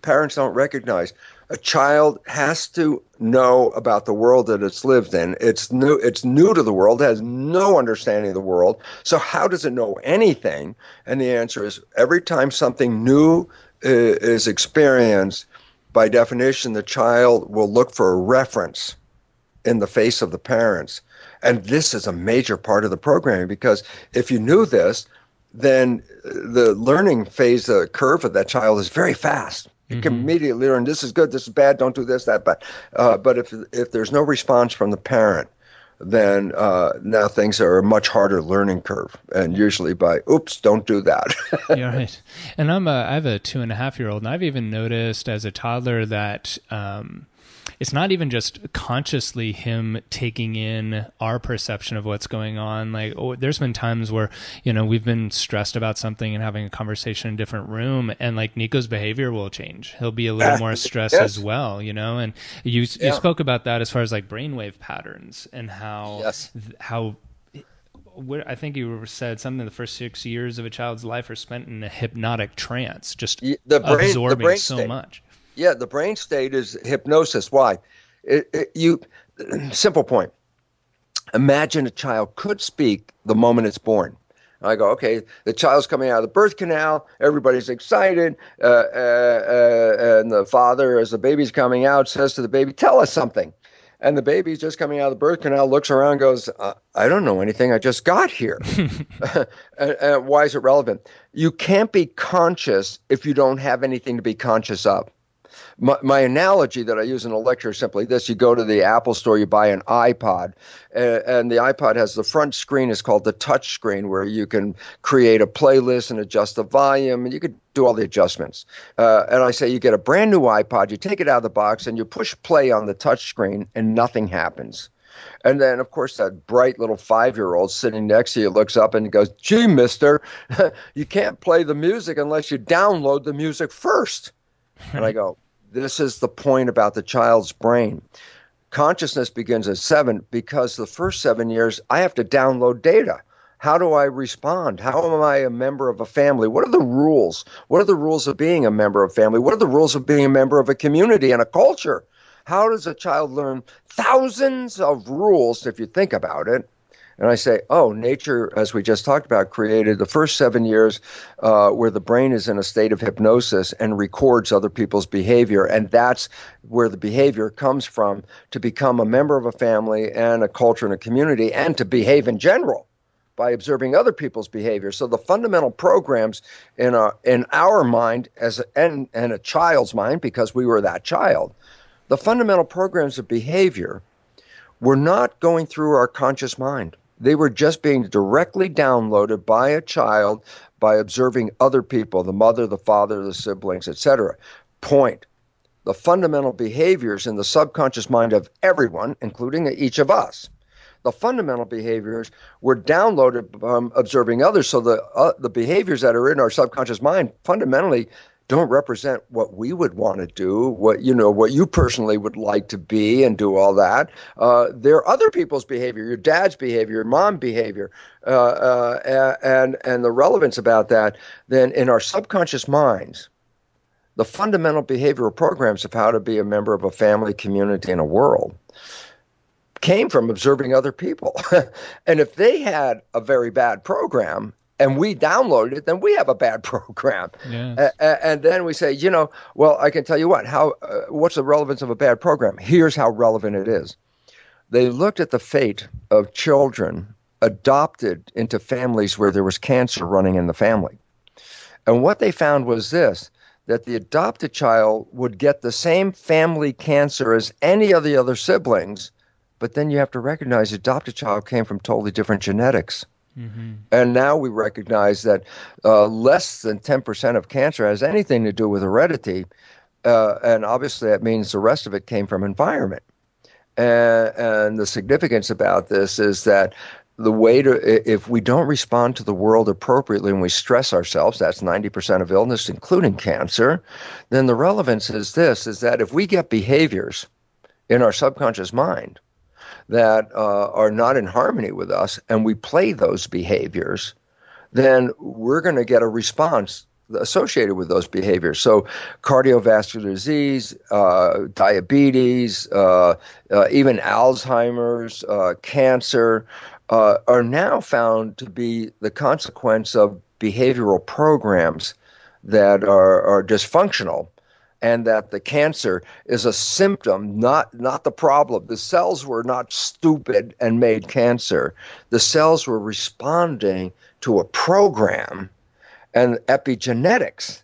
C: parents don't recognize. A child has to know about the world that it's lived in. It's new to the world, has no understanding of the world. So how does it know anything? And the answer is, every time something new is experienced, by definition, the child will look for a reference in the face of the parents. And this is a major part of the programming, because if you knew this, then the learning phase, the curve of that child is very fast. You can immediately learn, this is good, this is bad, don't do this, that, but if there's no response from the parent, then now things are a much harder learning curve, and usually by, oops, don't do that.
B: Yeah, right. And I have a 2.5-year-old, and I've even noticed as a toddler that it's not even just consciously him taking in our perception of what's going on. Like, there's been times where, we've been stressed about something and having a conversation in a different room, and like Nico's behavior will change. He'll be a little more stressed as well, and you spoke about that as far as like brainwave patterns and how I think you said something, the first 6 years of a child's life are spent in a hypnotic trance, just absorbing so much.
C: Yeah, the brain state is hypnosis. Why? Simple point. Imagine a child could speak the moment it's born. I go, okay, the child's coming out of the birth canal. Everybody's excited. And the father, as the baby's coming out, says to the baby, tell us something. And the baby's just coming out of the birth canal, looks around and goes, I don't know anything. I just got here. And why is it relevant? You can't be conscious if you don't have anything to be conscious of. My analogy that I use in a lecture is simply this. You go to the Apple store, you buy an iPod, and the iPod has the front screen is called the touch screen, where you can create a playlist and adjust the volume, and you could do all the adjustments. And I say you get a brand new iPod, you take it out of the box, and you push play on the touch screen, and nothing happens. And then, of course, that bright little 5-year-old sitting next to you looks up and goes, gee, mister, you can't play the music unless you download the music first. And I go, this is the point about the child's brain. Consciousness begins at 7 because the first 7 years I have to download data. How do I respond? How am I a member of a family? What are the rules? What are the rules of being a member of a family? What are the rules of being a member of a community and a culture? How does a child learn thousands of rules if you think about it? And I say, oh, nature, as we just talked about, created the first 7 years where the brain is in a state of hypnosis and records other people's behavior. And that's where the behavior comes from to become a member of a family and a culture and a community and to behave in general by observing other people's behavior. So the fundamental programs in our mind and a child's mind, because we were that child, the fundamental programs of behavior were not going through our conscious mind. They were just being directly downloaded by a child by observing other people, the mother, the father, the siblings, etc. Point. The fundamental behaviors in the subconscious mind of everyone, including each of us, the fundamental behaviors were downloaded from observing others. So the behaviors that are in our subconscious mind fundamentally don't represent what we would want to do, what you personally would like to be and do all that. They're other people's behavior, your dad's behavior, your mom's behavior, and the relevance about that. Then in our subconscious minds, the fundamental behavioral programs of how to be a member of a family, community, and a world came from observing other people. And if they had a very bad program, and we download it, then we have a bad program.
B: Yes.
C: And then we say, well, I can tell you what's the relevance of a bad program? Here's how relevant it is. They looked at the fate of children adopted into families where there was cancer running in the family. And what they found was this, that the adopted child would get the same family cancer as any of the other siblings, but then you have to recognize the adopted child came from totally different genetics. Mm-hmm. And now we recognize that less than 10% of cancer has anything to do with heredity. And obviously that means the rest of it came from environment. And the significance about this is that if we don't respond to the world appropriately and we stress ourselves, that's 90% of illness, including cancer, then the relevance is that if we get behaviors in our subconscious mind that are not in harmony with us, and we play those behaviors, then we're going to get a response associated with those behaviors. So cardiovascular disease, diabetes, even Alzheimer's, cancer are now found to be the consequence of behavioral programs that are dysfunctional. And that the cancer is a symptom, not the problem. The cells were not stupid and made cancer. The cells were responding to a program, and epigenetics,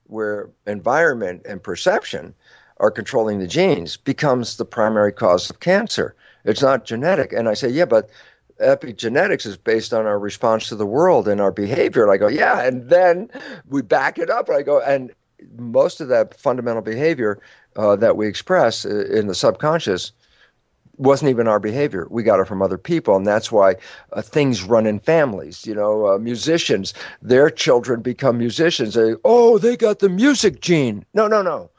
C: where environment and perception are controlling the genes, becomes the primary cause of cancer. It's not genetic. And I say, yeah, but epigenetics is based on our response to the world and our behavior. And I go, yeah, and then we back it up. And I go, and most of that fundamental behavior that we express in the subconscious wasn't even our behavior. We got it from other people, and that's why things run in families. Musicians, their children become musicians. They got the music gene. No.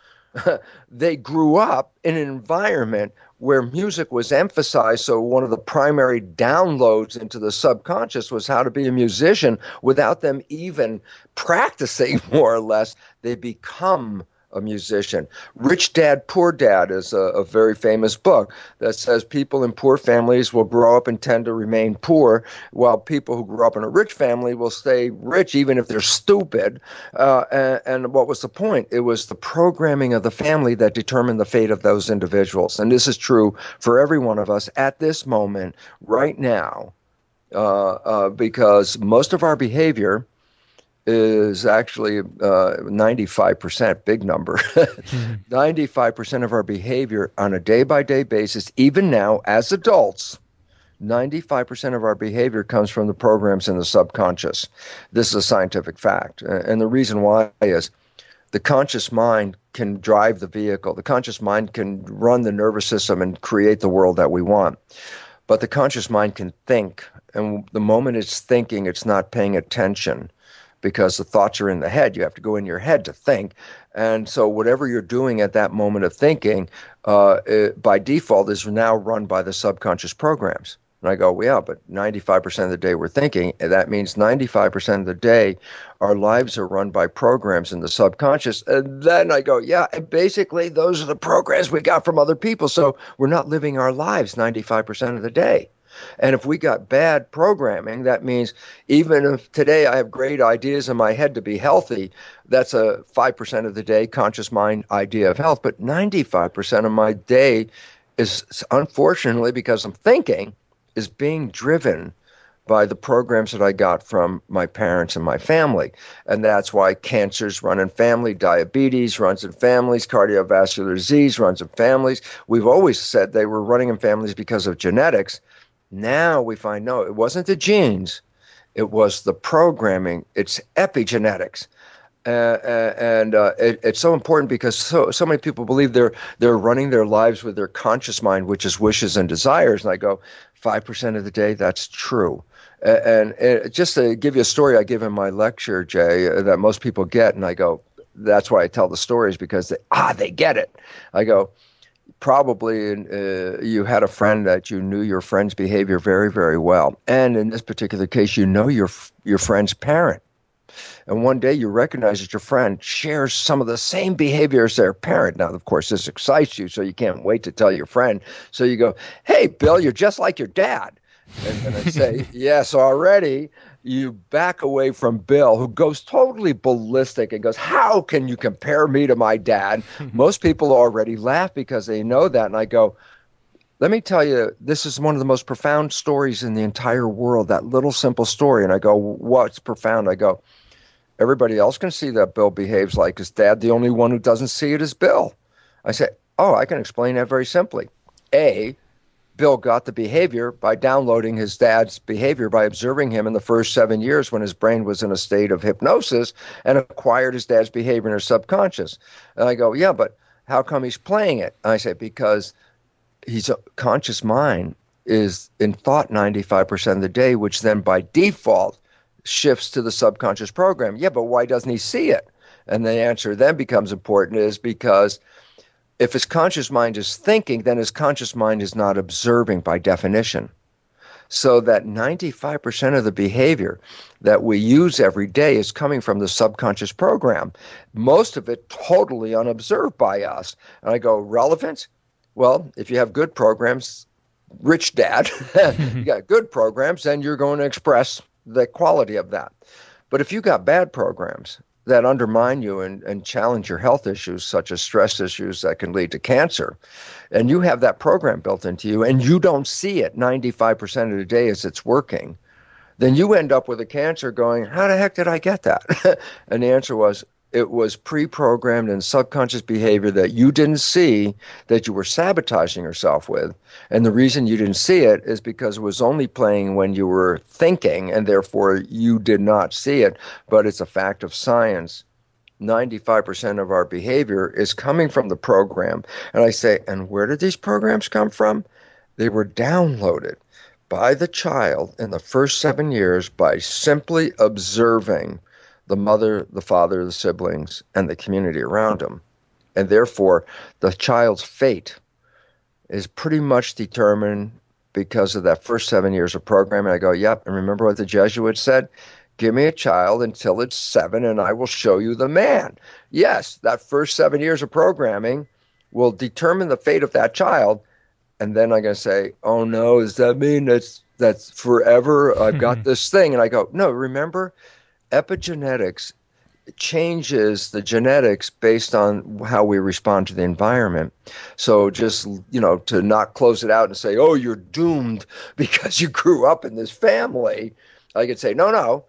C: They grew up in an environment where music was emphasized. So one of the primary downloads into the subconscious was how to be a musician without them even practicing, more or less. They become a musician. Rich Dad, Poor Dad is a very famous book that says people in poor families will grow up and tend to remain poor, while people who grew up in a rich family will stay rich even if they're stupid. And what was the point? It was the programming of the family that determined the fate of those individuals. And this is true for every one of us at this moment, right now, because most of our behavior is actually 95%, big number. 95% of our behavior on a day-by-day basis, even now as adults, 95% of our behavior comes from the programs in the subconscious. This is a scientific fact. And the reason why is the conscious mind can drive the vehicle. The conscious mind can run the nervous system and create the world that we want. But the conscious mind can think. And the moment it's thinking, it's not paying attention. because the thoughts are in the head. You have to go in your head to think. And so whatever you're doing at that moment of thinking, by default, is now run by the subconscious programs. And I go, well, yeah, but 95% of the day we're thinking, and that means 95% of the day our lives are run by programs in the subconscious. And then I go, yeah, and basically those are the programs we got from other people. So we're not living our lives 95% of the day. And if we got bad programming, that means even if today I have great ideas in my head to be healthy, that's a 5% of the day conscious mind idea of health. But 95% of my day is, unfortunately, because I'm thinking, is being driven by the programs that I got from my parents and my family. And that's why cancers run in family, diabetes runs in families, cardiovascular disease runs in families. We've always said they were running in families because of genetics. Now we find, no, it wasn't the genes. It was the programming. It's epigenetics. It's so important because so many people believe they're running their lives with their conscious mind, which is wishes and desires. And I go, 5% of the day, that's true. And just to give you a story I give in my lecture, Jay, that most people get, and I go, that's why I tell the stories, because they get it. I go, probably you had a friend that you knew your friend's behavior very, very well. And in this particular case, you know your friend's parent. And one day you recognize that your friend shares some of the same behavior as their parent. Now, of course, this excites you, so you can't wait to tell your friend. So you go, hey, Bill, you're just like your dad. And I say, yes, already. You back away from Bill, who goes totally ballistic and goes, how can you compare me to my dad? Most people already laugh because they know that. And I go, let me tell you, this is one of the most profound stories in the entire world, that little simple story. And I go, what's profound? I go, everybody else can see that Bill behaves like his dad. The only one who doesn't see it is Bill. I say, oh, I can explain that very simply. A, Bill got the behavior by downloading his dad's behavior by observing him in the first 7 years when his brain was in a state of hypnosis and acquired his dad's behavior in his subconscious. And I go, yeah, but how come he's playing it? And I say, because his conscious mind is in thought 95% of the day, which then by default shifts to the subconscious program. Yeah, but why doesn't he see it? And the answer then becomes important is because if his conscious mind is thinking, then his conscious mind is not observing by definition. So that 95% of the behavior that we use every day is coming from the subconscious program. Most of it totally unobserved by us. And I go, relevance? Well, if you have good programs, rich dad, you got good programs, then you're going to express the quality of that. But if you got bad programs that undermine you and challenge your health issues, such as stress issues that can lead to cancer, and you have that program built into you and you don't see it 95% of the day as it's working, then you end up with a cancer going, how the heck did I get that? And the answer was, it was pre-programmed and subconscious behavior that you didn't see, that you were sabotaging yourself with. And the reason you didn't see it is because it was only playing when you were thinking, and therefore you did not see it. But it's a fact of science. 95% of our behavior is coming from the program. And I say, and where did these programs come from? They were downloaded by the child in the first 7 years by simply observing the mother, the father, the siblings, and the community around him. And therefore, the child's fate is pretty much determined because of that first 7 years of programming. I go, yep, and remember what the Jesuits said? Give me a child until it's 7 and I will show you the man. Yes, that first 7 years of programming will determine the fate of that child. And then I'm going to say, oh no, does that mean that's forever? I've got this thing. And I go, no, remember, epigenetics changes the genetics based on how we respond to the environment. So just, to not close it out and say, oh, you're doomed because you grew up in this family. I could say, no.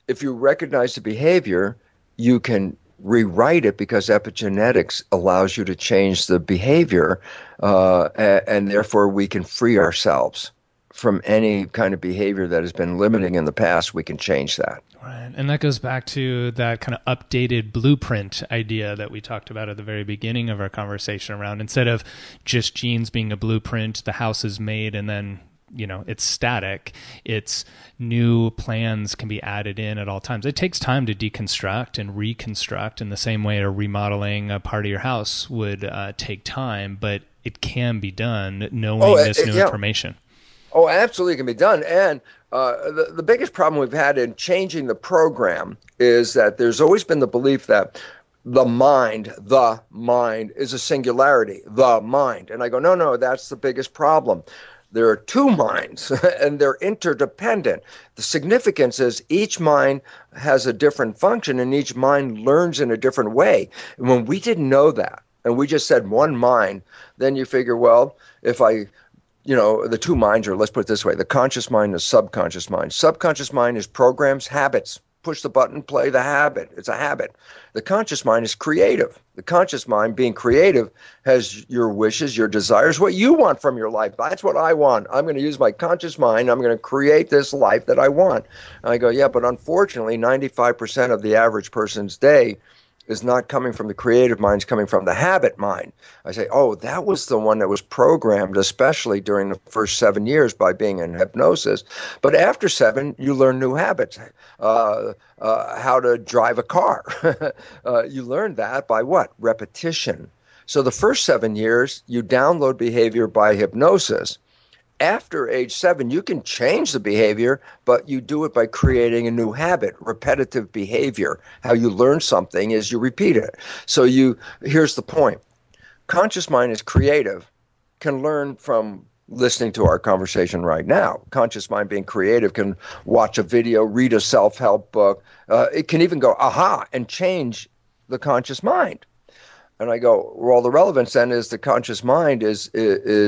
C: If you recognize the behavior, you can rewrite it because epigenetics allows you to change the behavior, and therefore we can free ourselves from any kind of behavior that has been limiting in the past. We can change that.
B: Right. And that goes back to that kind of updated blueprint idea that we talked about at the very beginning of our conversation around, instead of just genes being a blueprint, the house is made and then it's static. It's new plans can be added in at all times. It takes time to deconstruct and reconstruct in the same way a remodeling a part of your house would take time, but it can be done knowing this new information.
C: Oh, absolutely, it can be done. And the biggest problem we've had in changing the program is that there's always been the belief that the mind is a singularity, the mind. And I go, no, that's the biggest problem. There are two minds, and they're interdependent. The significance is each mind has a different function, and each mind learns in a different way. And when we didn't know that, and we just said one mind, then you figure, well, if the two minds are, let's put it this way, the conscious mind and the subconscious mind. Subconscious mind is programs, habits. Push the button, play the habit. It's a habit. The conscious mind is creative. The conscious mind, being creative, has your wishes, your desires, what you want from your life. That's what I want. I'm going to use my conscious mind. I'm going to create this life that I want. And I go, yeah, but unfortunately, 95% of the average person's day is not coming from the creative mind, it's coming from the habit mind. I say, oh, that was the one that was programmed, especially during the first 7 years by being in hypnosis. But after 7, you learn new habits. How to drive a car. You learn that by what? Repetition. So the first 7 years, you download behavior by hypnosis. After age 7, you can change the behavior, but you do it by creating a new habit, repetitive behavior. How you learn something is you repeat it. So here's the point. Conscious mind is creative, can learn from listening to our conversation right now. Conscious mind being creative can watch a video, read a self-help book. It can even go, aha, and change the conscious mind. And I go, well, the relevance then is the conscious mind is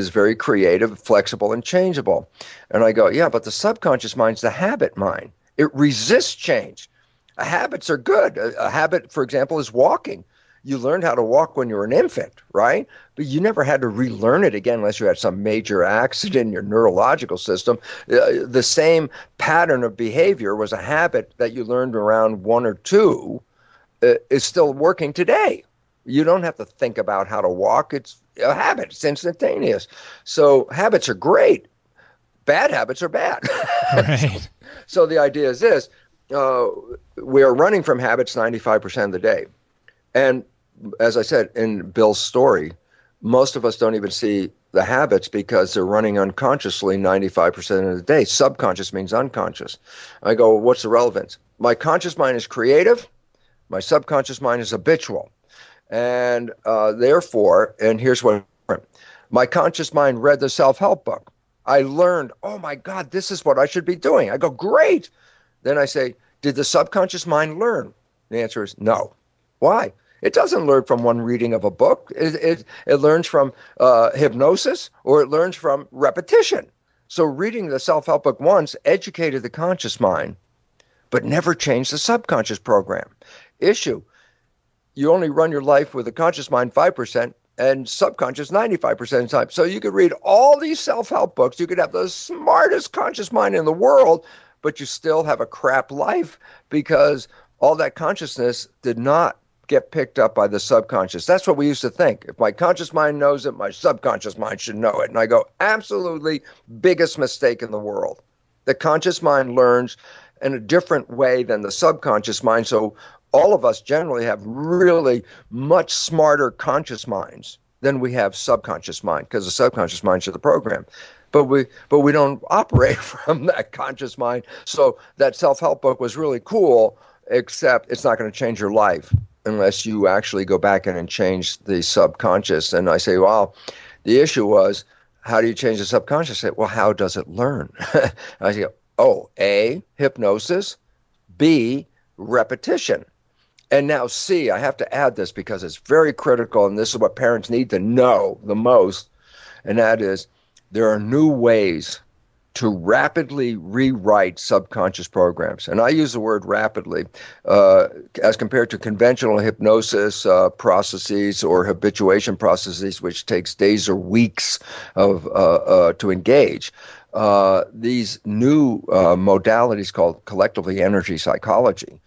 C: very creative, flexible, and changeable. And I go, yeah, but the subconscious mind's the habit mind. It resists change. Habits are good. A habit, for example, is walking. You learned how to walk when you were an infant, right? But you never had to relearn it again unless you had some major accident in your neurological system. The same pattern of behavior was a habit that you learned around 1 or 2 is still working today. You don't have to think about how to walk. It's a habit. It's instantaneous. So habits are great. Bad habits are bad.
B: Right.
C: So the idea is this. We are running from habits 95% of the day. And as I said in Bill's story, most of us don't even see the habits because they're running unconsciously 95% of the day. Subconscious means unconscious. I go, well, what's the relevance? My conscious mind is creative. My subconscious mind is habitual. And therefore, and here's what my conscious mind read the self-help book. I learned, oh my God, this is what I should be doing. I go, great. Then I say, did the subconscious mind learn? The answer is no. Why? It doesn't learn from one reading of a book. It learns from hypnosis, or it learns from repetition. So reading the self-help book once educated the conscious mind, but never changed the subconscious program. Issue. You only run your life with a conscious mind 5% and subconscious 95% of the time. So you could read all these self-help books. You could have the smartest conscious mind in the world, but you still have a crap life because all that consciousness did not get picked up by the subconscious. That's what we used to think. If my conscious mind knows it, my subconscious mind should know it. And I go, absolutely biggest mistake in the world. The conscious mind learns in a different way than the subconscious mind. So all of us generally have really much smarter conscious minds than we have subconscious mind, because the subconscious mind is the program. But we don't operate from that conscious mind. So that self-help book was really cool, except it's not going to change your life unless you actually go back in and change the subconscious. And I say, well, the issue was, how do you change the subconscious? I say, well, how does it learn? I say, oh, A, hypnosis, B, repetition. And now C, I have to add this because it's very critical, and this is what parents need to know the most, and that is there are new ways to rapidly rewrite subconscious programs. And I use the word rapidly as compared to conventional hypnosis processes or habituation processes, which takes days or weeks to engage. These new modalities called collectively energy psychology,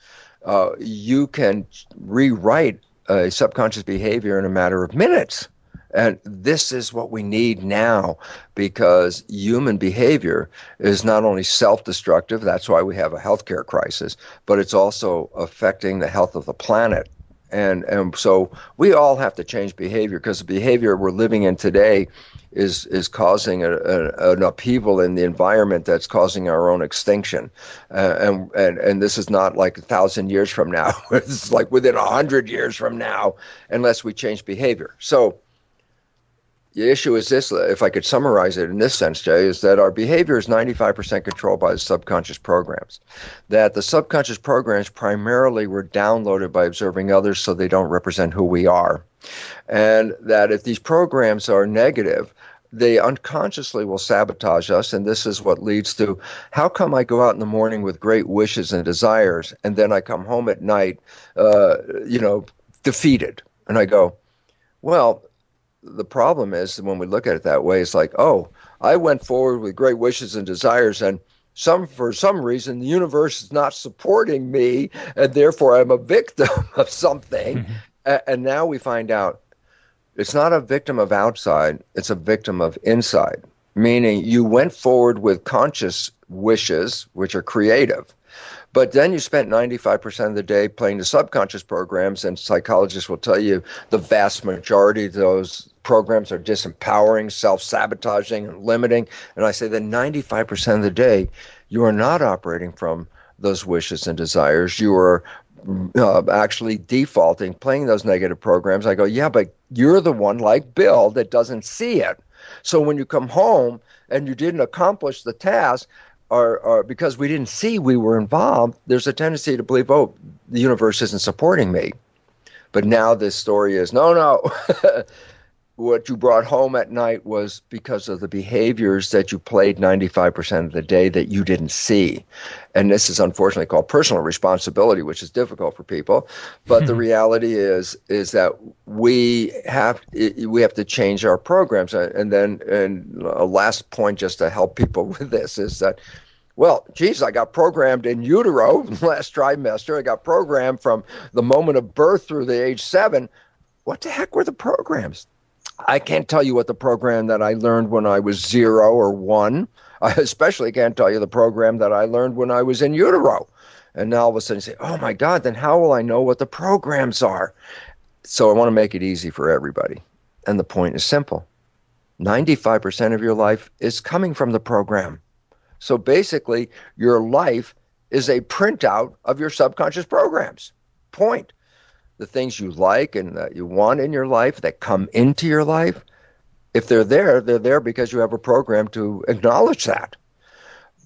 C: you can rewrite a subconscious behavior in a matter of minutes. And this is what we need now, because human behavior is not only self-destructive, that's why we have a healthcare crisis, but it's also affecting the health of the planet. And so we all have to change behavior, because the behavior we're living in today is causing an upheaval in the environment that's causing our own extinction. And this is not like 1,000 years from now. It's like within 100 years from now, unless we change behavior. So the issue is this, if I could summarize it in this sense, Jay, is that our behavior is 95% controlled by the subconscious programs. That the subconscious programs primarily were downloaded by observing others, so they don't represent who we are. And that if these programs are negative, they unconsciously will sabotage us. And this is what leads to, how come I go out in the morning with great wishes and desires, and then I come home at night, defeated? And I go, well, the problem is when we look at it that way, it's like, oh, I went forward with great wishes and desires, and for some reason the universe is not supporting me, and therefore I'm a victim of something. And now we find out it's not a victim of outside, it's a victim of inside, meaning you went forward with conscious wishes, which are creative, but then you spent 95% of the day playing the subconscious programs, and psychologists will tell you the vast majority of those programs are disempowering, self-sabotaging, and limiting. And I say that 95% of the day, you are not operating from those wishes and desires. You are actually defaulting, playing those negative programs. I go, yeah, but you're the one, like Bill, that doesn't see it. So when you come home and you didn't accomplish the task, or because we didn't see we were involved, there's a tendency to believe, oh, the universe isn't supporting me. But now this story is, no. What you brought home at night was because of the behaviors that you played 95% of the day that you didn't see. And this is unfortunately called personal responsibility, which is difficult for people. But the reality is that we have to change our programs. And a last point just to help people with this is that, well, geez, I got programmed in utero last trimester. I got programmed from the moment of birth through the age 7. What the heck were the programs? I can't tell you what the program that I learned when I was 0 or 1. I especially can't tell you the program that I learned when I was in utero. And now all of a sudden you say, oh my God, then how will I know what the programs are? So I want to make it easy for everybody. And the point is simple. 95% of your life is coming from the program. So basically, your life is a printout of your subconscious programs. Point. The things you like and that you want in your life that come into your life, if they're there because you have a program to acknowledge that.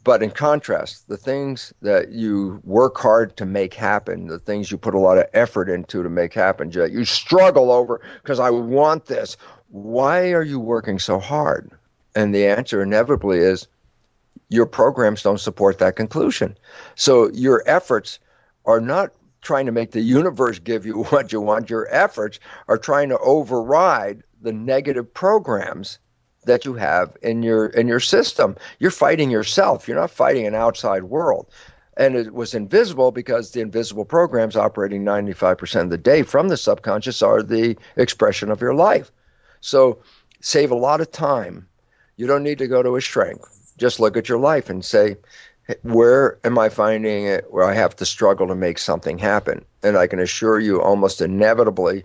C: But in contrast, the things that you work hard to make happen, the things you put a lot of effort into to make happen, you struggle over because I want this. Why are you working so hard? And the answer inevitably is your programs don't support that conclusion. So your efforts are not trying to make the universe give you what you want. Your efforts are trying to override the negative programs that you have in your system. You're fighting yourself. You're not fighting an outside world. And it was invisible because the invisible programs operating 95% of the day from the subconscious are the expression of your life. So save a lot of time. You don't need to go to a shrink. Just look at your life and say, where am I finding it where I have to struggle to make something happen? And I can assure you almost inevitably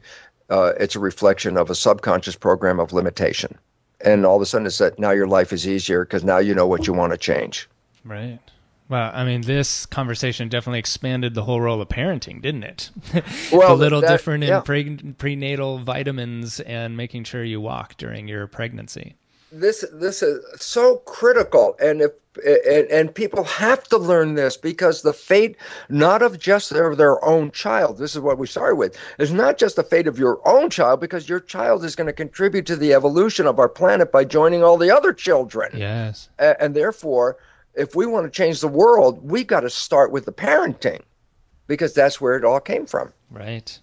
C: it's a reflection of a subconscious program of limitation. And all of a sudden it's that now your life is easier because now you know what you want to change.
B: Right. Well, I mean, this conversation definitely expanded the whole role of parenting, didn't it?
C: Well,
B: a little different in prenatal vitamins and making sure you walk during your pregnancy.
C: This is so critical, and people have to learn this, because the fate not of just their own child, this is what we started with, is not just the fate of your own child, because your child is going to contribute to the evolution of our planet by joining all the other children.
B: Yes.
C: And therefore, if we want to change the world, we got to start with the parenting, because that's where it all came from.
B: Right.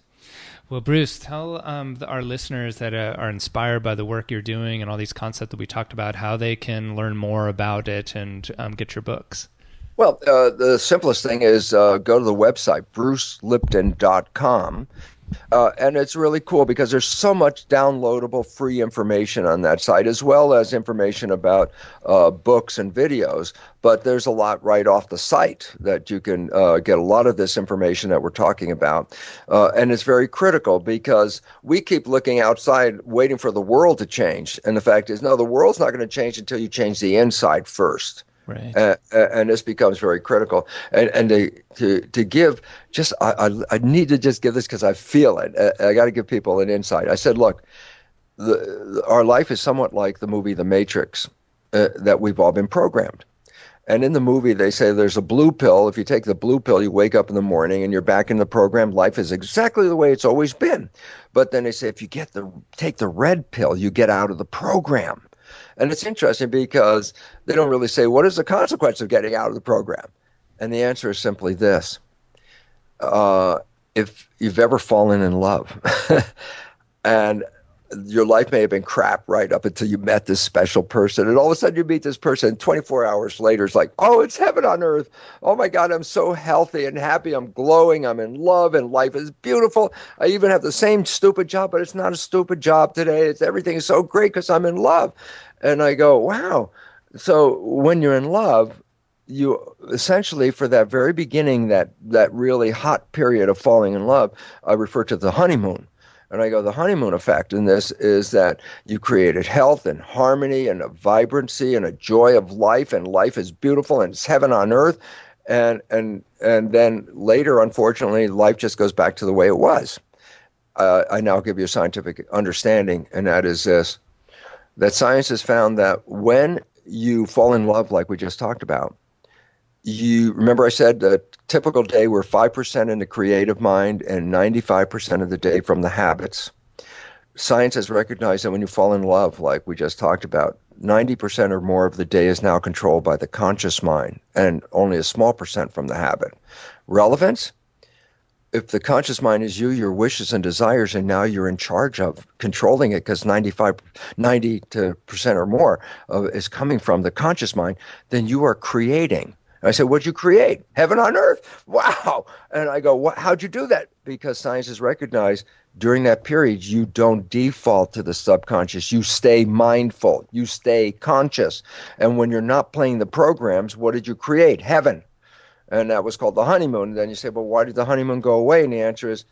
B: Well, Bruce, tell our listeners that are inspired by the work you're doing and all these concepts that we talked about, how they can learn more about it and get your books.
C: Well, the simplest thing is go to the website, brucelipton.com, And it's really cool because there's so much downloadable free information on that site, as well as information about books and videos. But there's a lot right off the site that you can get a lot of this information that we're talking about. And it's very critical because we keep looking outside, waiting for the world to change. And the fact is, no, the world's not going to change until you change the inside first.
B: Right.
C: And this becomes very critical. And to give just, I need to just give this because I feel it. I got to give people an insight. I said, look, our life is somewhat like the movie The Matrix, that we've all been programmed. And in the movie, they say there's a blue pill. If you take the blue pill, you wake up in the morning and you're back in the program. Life is exactly the way it's always been. But then they say if you take the red pill, you get out of the program. And it's interesting because they don't really say, what is the consequence of getting out of the program? And the answer is simply this. If you've ever fallen in love and your life may have been crap right up until you met this special person, and all of a sudden you meet this person, and 24 hours later it's like, oh, it's heaven on earth. Oh my God, I'm so healthy and happy. I'm glowing. I'm in love and life is beautiful. I even have the same stupid job, but it's not a stupid job today. Everything is so great because I'm in love. And I go, wow. So when you're in love, you essentially, for that very beginning, that really hot period of falling in love, I refer to the honeymoon. And I go, the honeymoon effect in this is that you created health and harmony and a vibrancy and a joy of life, and life is beautiful and it's heaven on earth. And then later, unfortunately, life just goes back to the way it was. I now give you a scientific understanding, and that is this, that science has found that when you fall in love, like we just talked about, you remember I said the typical day we're 5% in the creative mind and 95% of the day from the habits. Science has recognized that when you fall in love, like we just talked about, 90% or more of the day is now controlled by the conscious mind and only a small percent from the habit. Relevance? If the conscious mind is you, your wishes and desires, and now you're in charge of controlling it because 90% or more is coming from the conscious mind, then you are creating. And I said, what'd you create? Heaven on earth. Wow. And I go, how'd you do that? Because science has recognized during that period, you don't default to the subconscious. You stay mindful. You stay conscious. And when you're not playing the programs, what did you create? Heaven. And that was called the honeymoon. And then you say, well, why did the honeymoon go away? And the answer is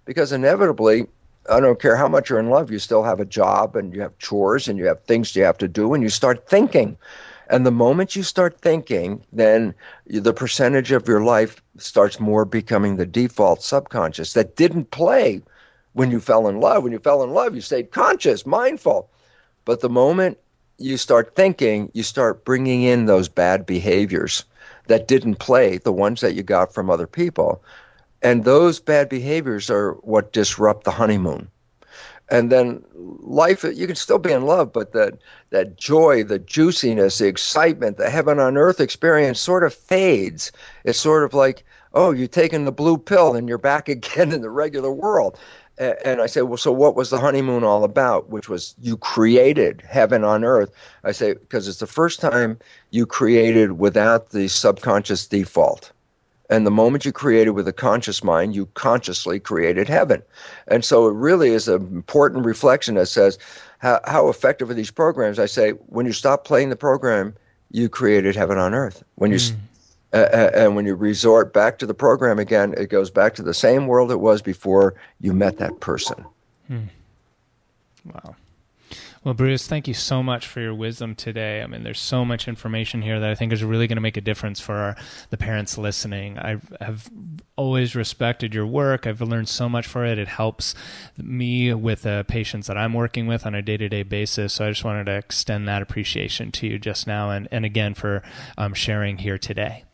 C: because inevitably, I don't care how much you're in love, you still have a job and you have chores and you have things you have to do, and you start thinking. And the moment you start thinking, then the percentage of your life starts more becoming the default subconscious that didn't play when you fell in love. When you fell in love, you stayed conscious, mindful. But the moment you start thinking, you start bringing in those bad behaviors that didn't play, the ones that you got from other people. And those bad behaviors are what disrupt the honeymoon. And then life, you can still be in love, but that joy, the juiciness, the excitement, the heaven on earth experience sort of fades. It's sort of like, oh, you've taken the blue pill and you're back again in the regular world. And I say, well, so what was the honeymoon all about? Which was you created heaven on earth. I say, because it's the first time you created without the subconscious default. And the moment you created with a conscious mind, you consciously created heaven. And so it really is an important reflection that says, how effective are these programs? I say, when you stop playing the program, you created heaven on earth. When you and when you resort back to the program again, it goes back to the same world it was before you met that person.
B: Wow. Well, Bruce, thank you so much for your wisdom today. I mean, there's so much information here that I think is really going to make a difference for the parents listening. I have always respected your work. I've learned so much for it. It helps me with the patients that I'm working with on a day-to-day basis. So I just wanted to extend that appreciation to you just now and again for sharing here today.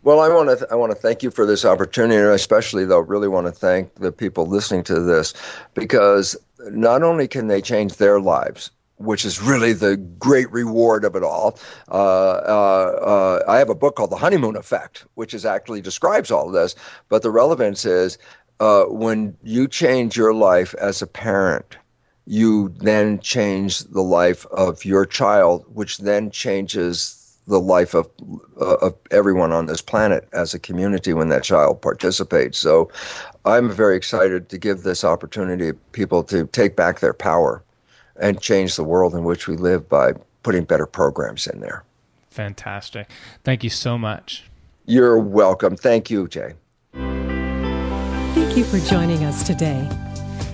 C: Well, I want to thank you for this opportunity, and especially, though, really want to thank the people listening to this, because not only can they change their lives, which is really the great reward of it all. I have a book called The Honeymoon Effect, which actually describes all of this. But the relevance is when you change your life as a parent, you then change the life of your child, which then changes the life of everyone on this planet as a community when that child participates. So I'm very excited to give this opportunity to people to take back their power and change the world in which we live by putting better programs in there.
B: Fantastic. Thank you so much.
C: You're welcome. Thank you, Jay.
A: Thank you for joining us today.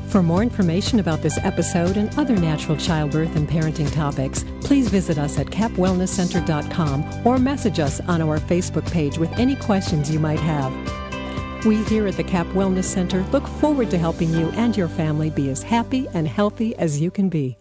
A: For more information about this episode and other natural childbirth and parenting topics, please visit us at capwellnesscenter.com or message us on our Facebook page with any questions you might have. We here at the Cap Wellness Center look forward to helping you and your family be as happy and healthy as you can be.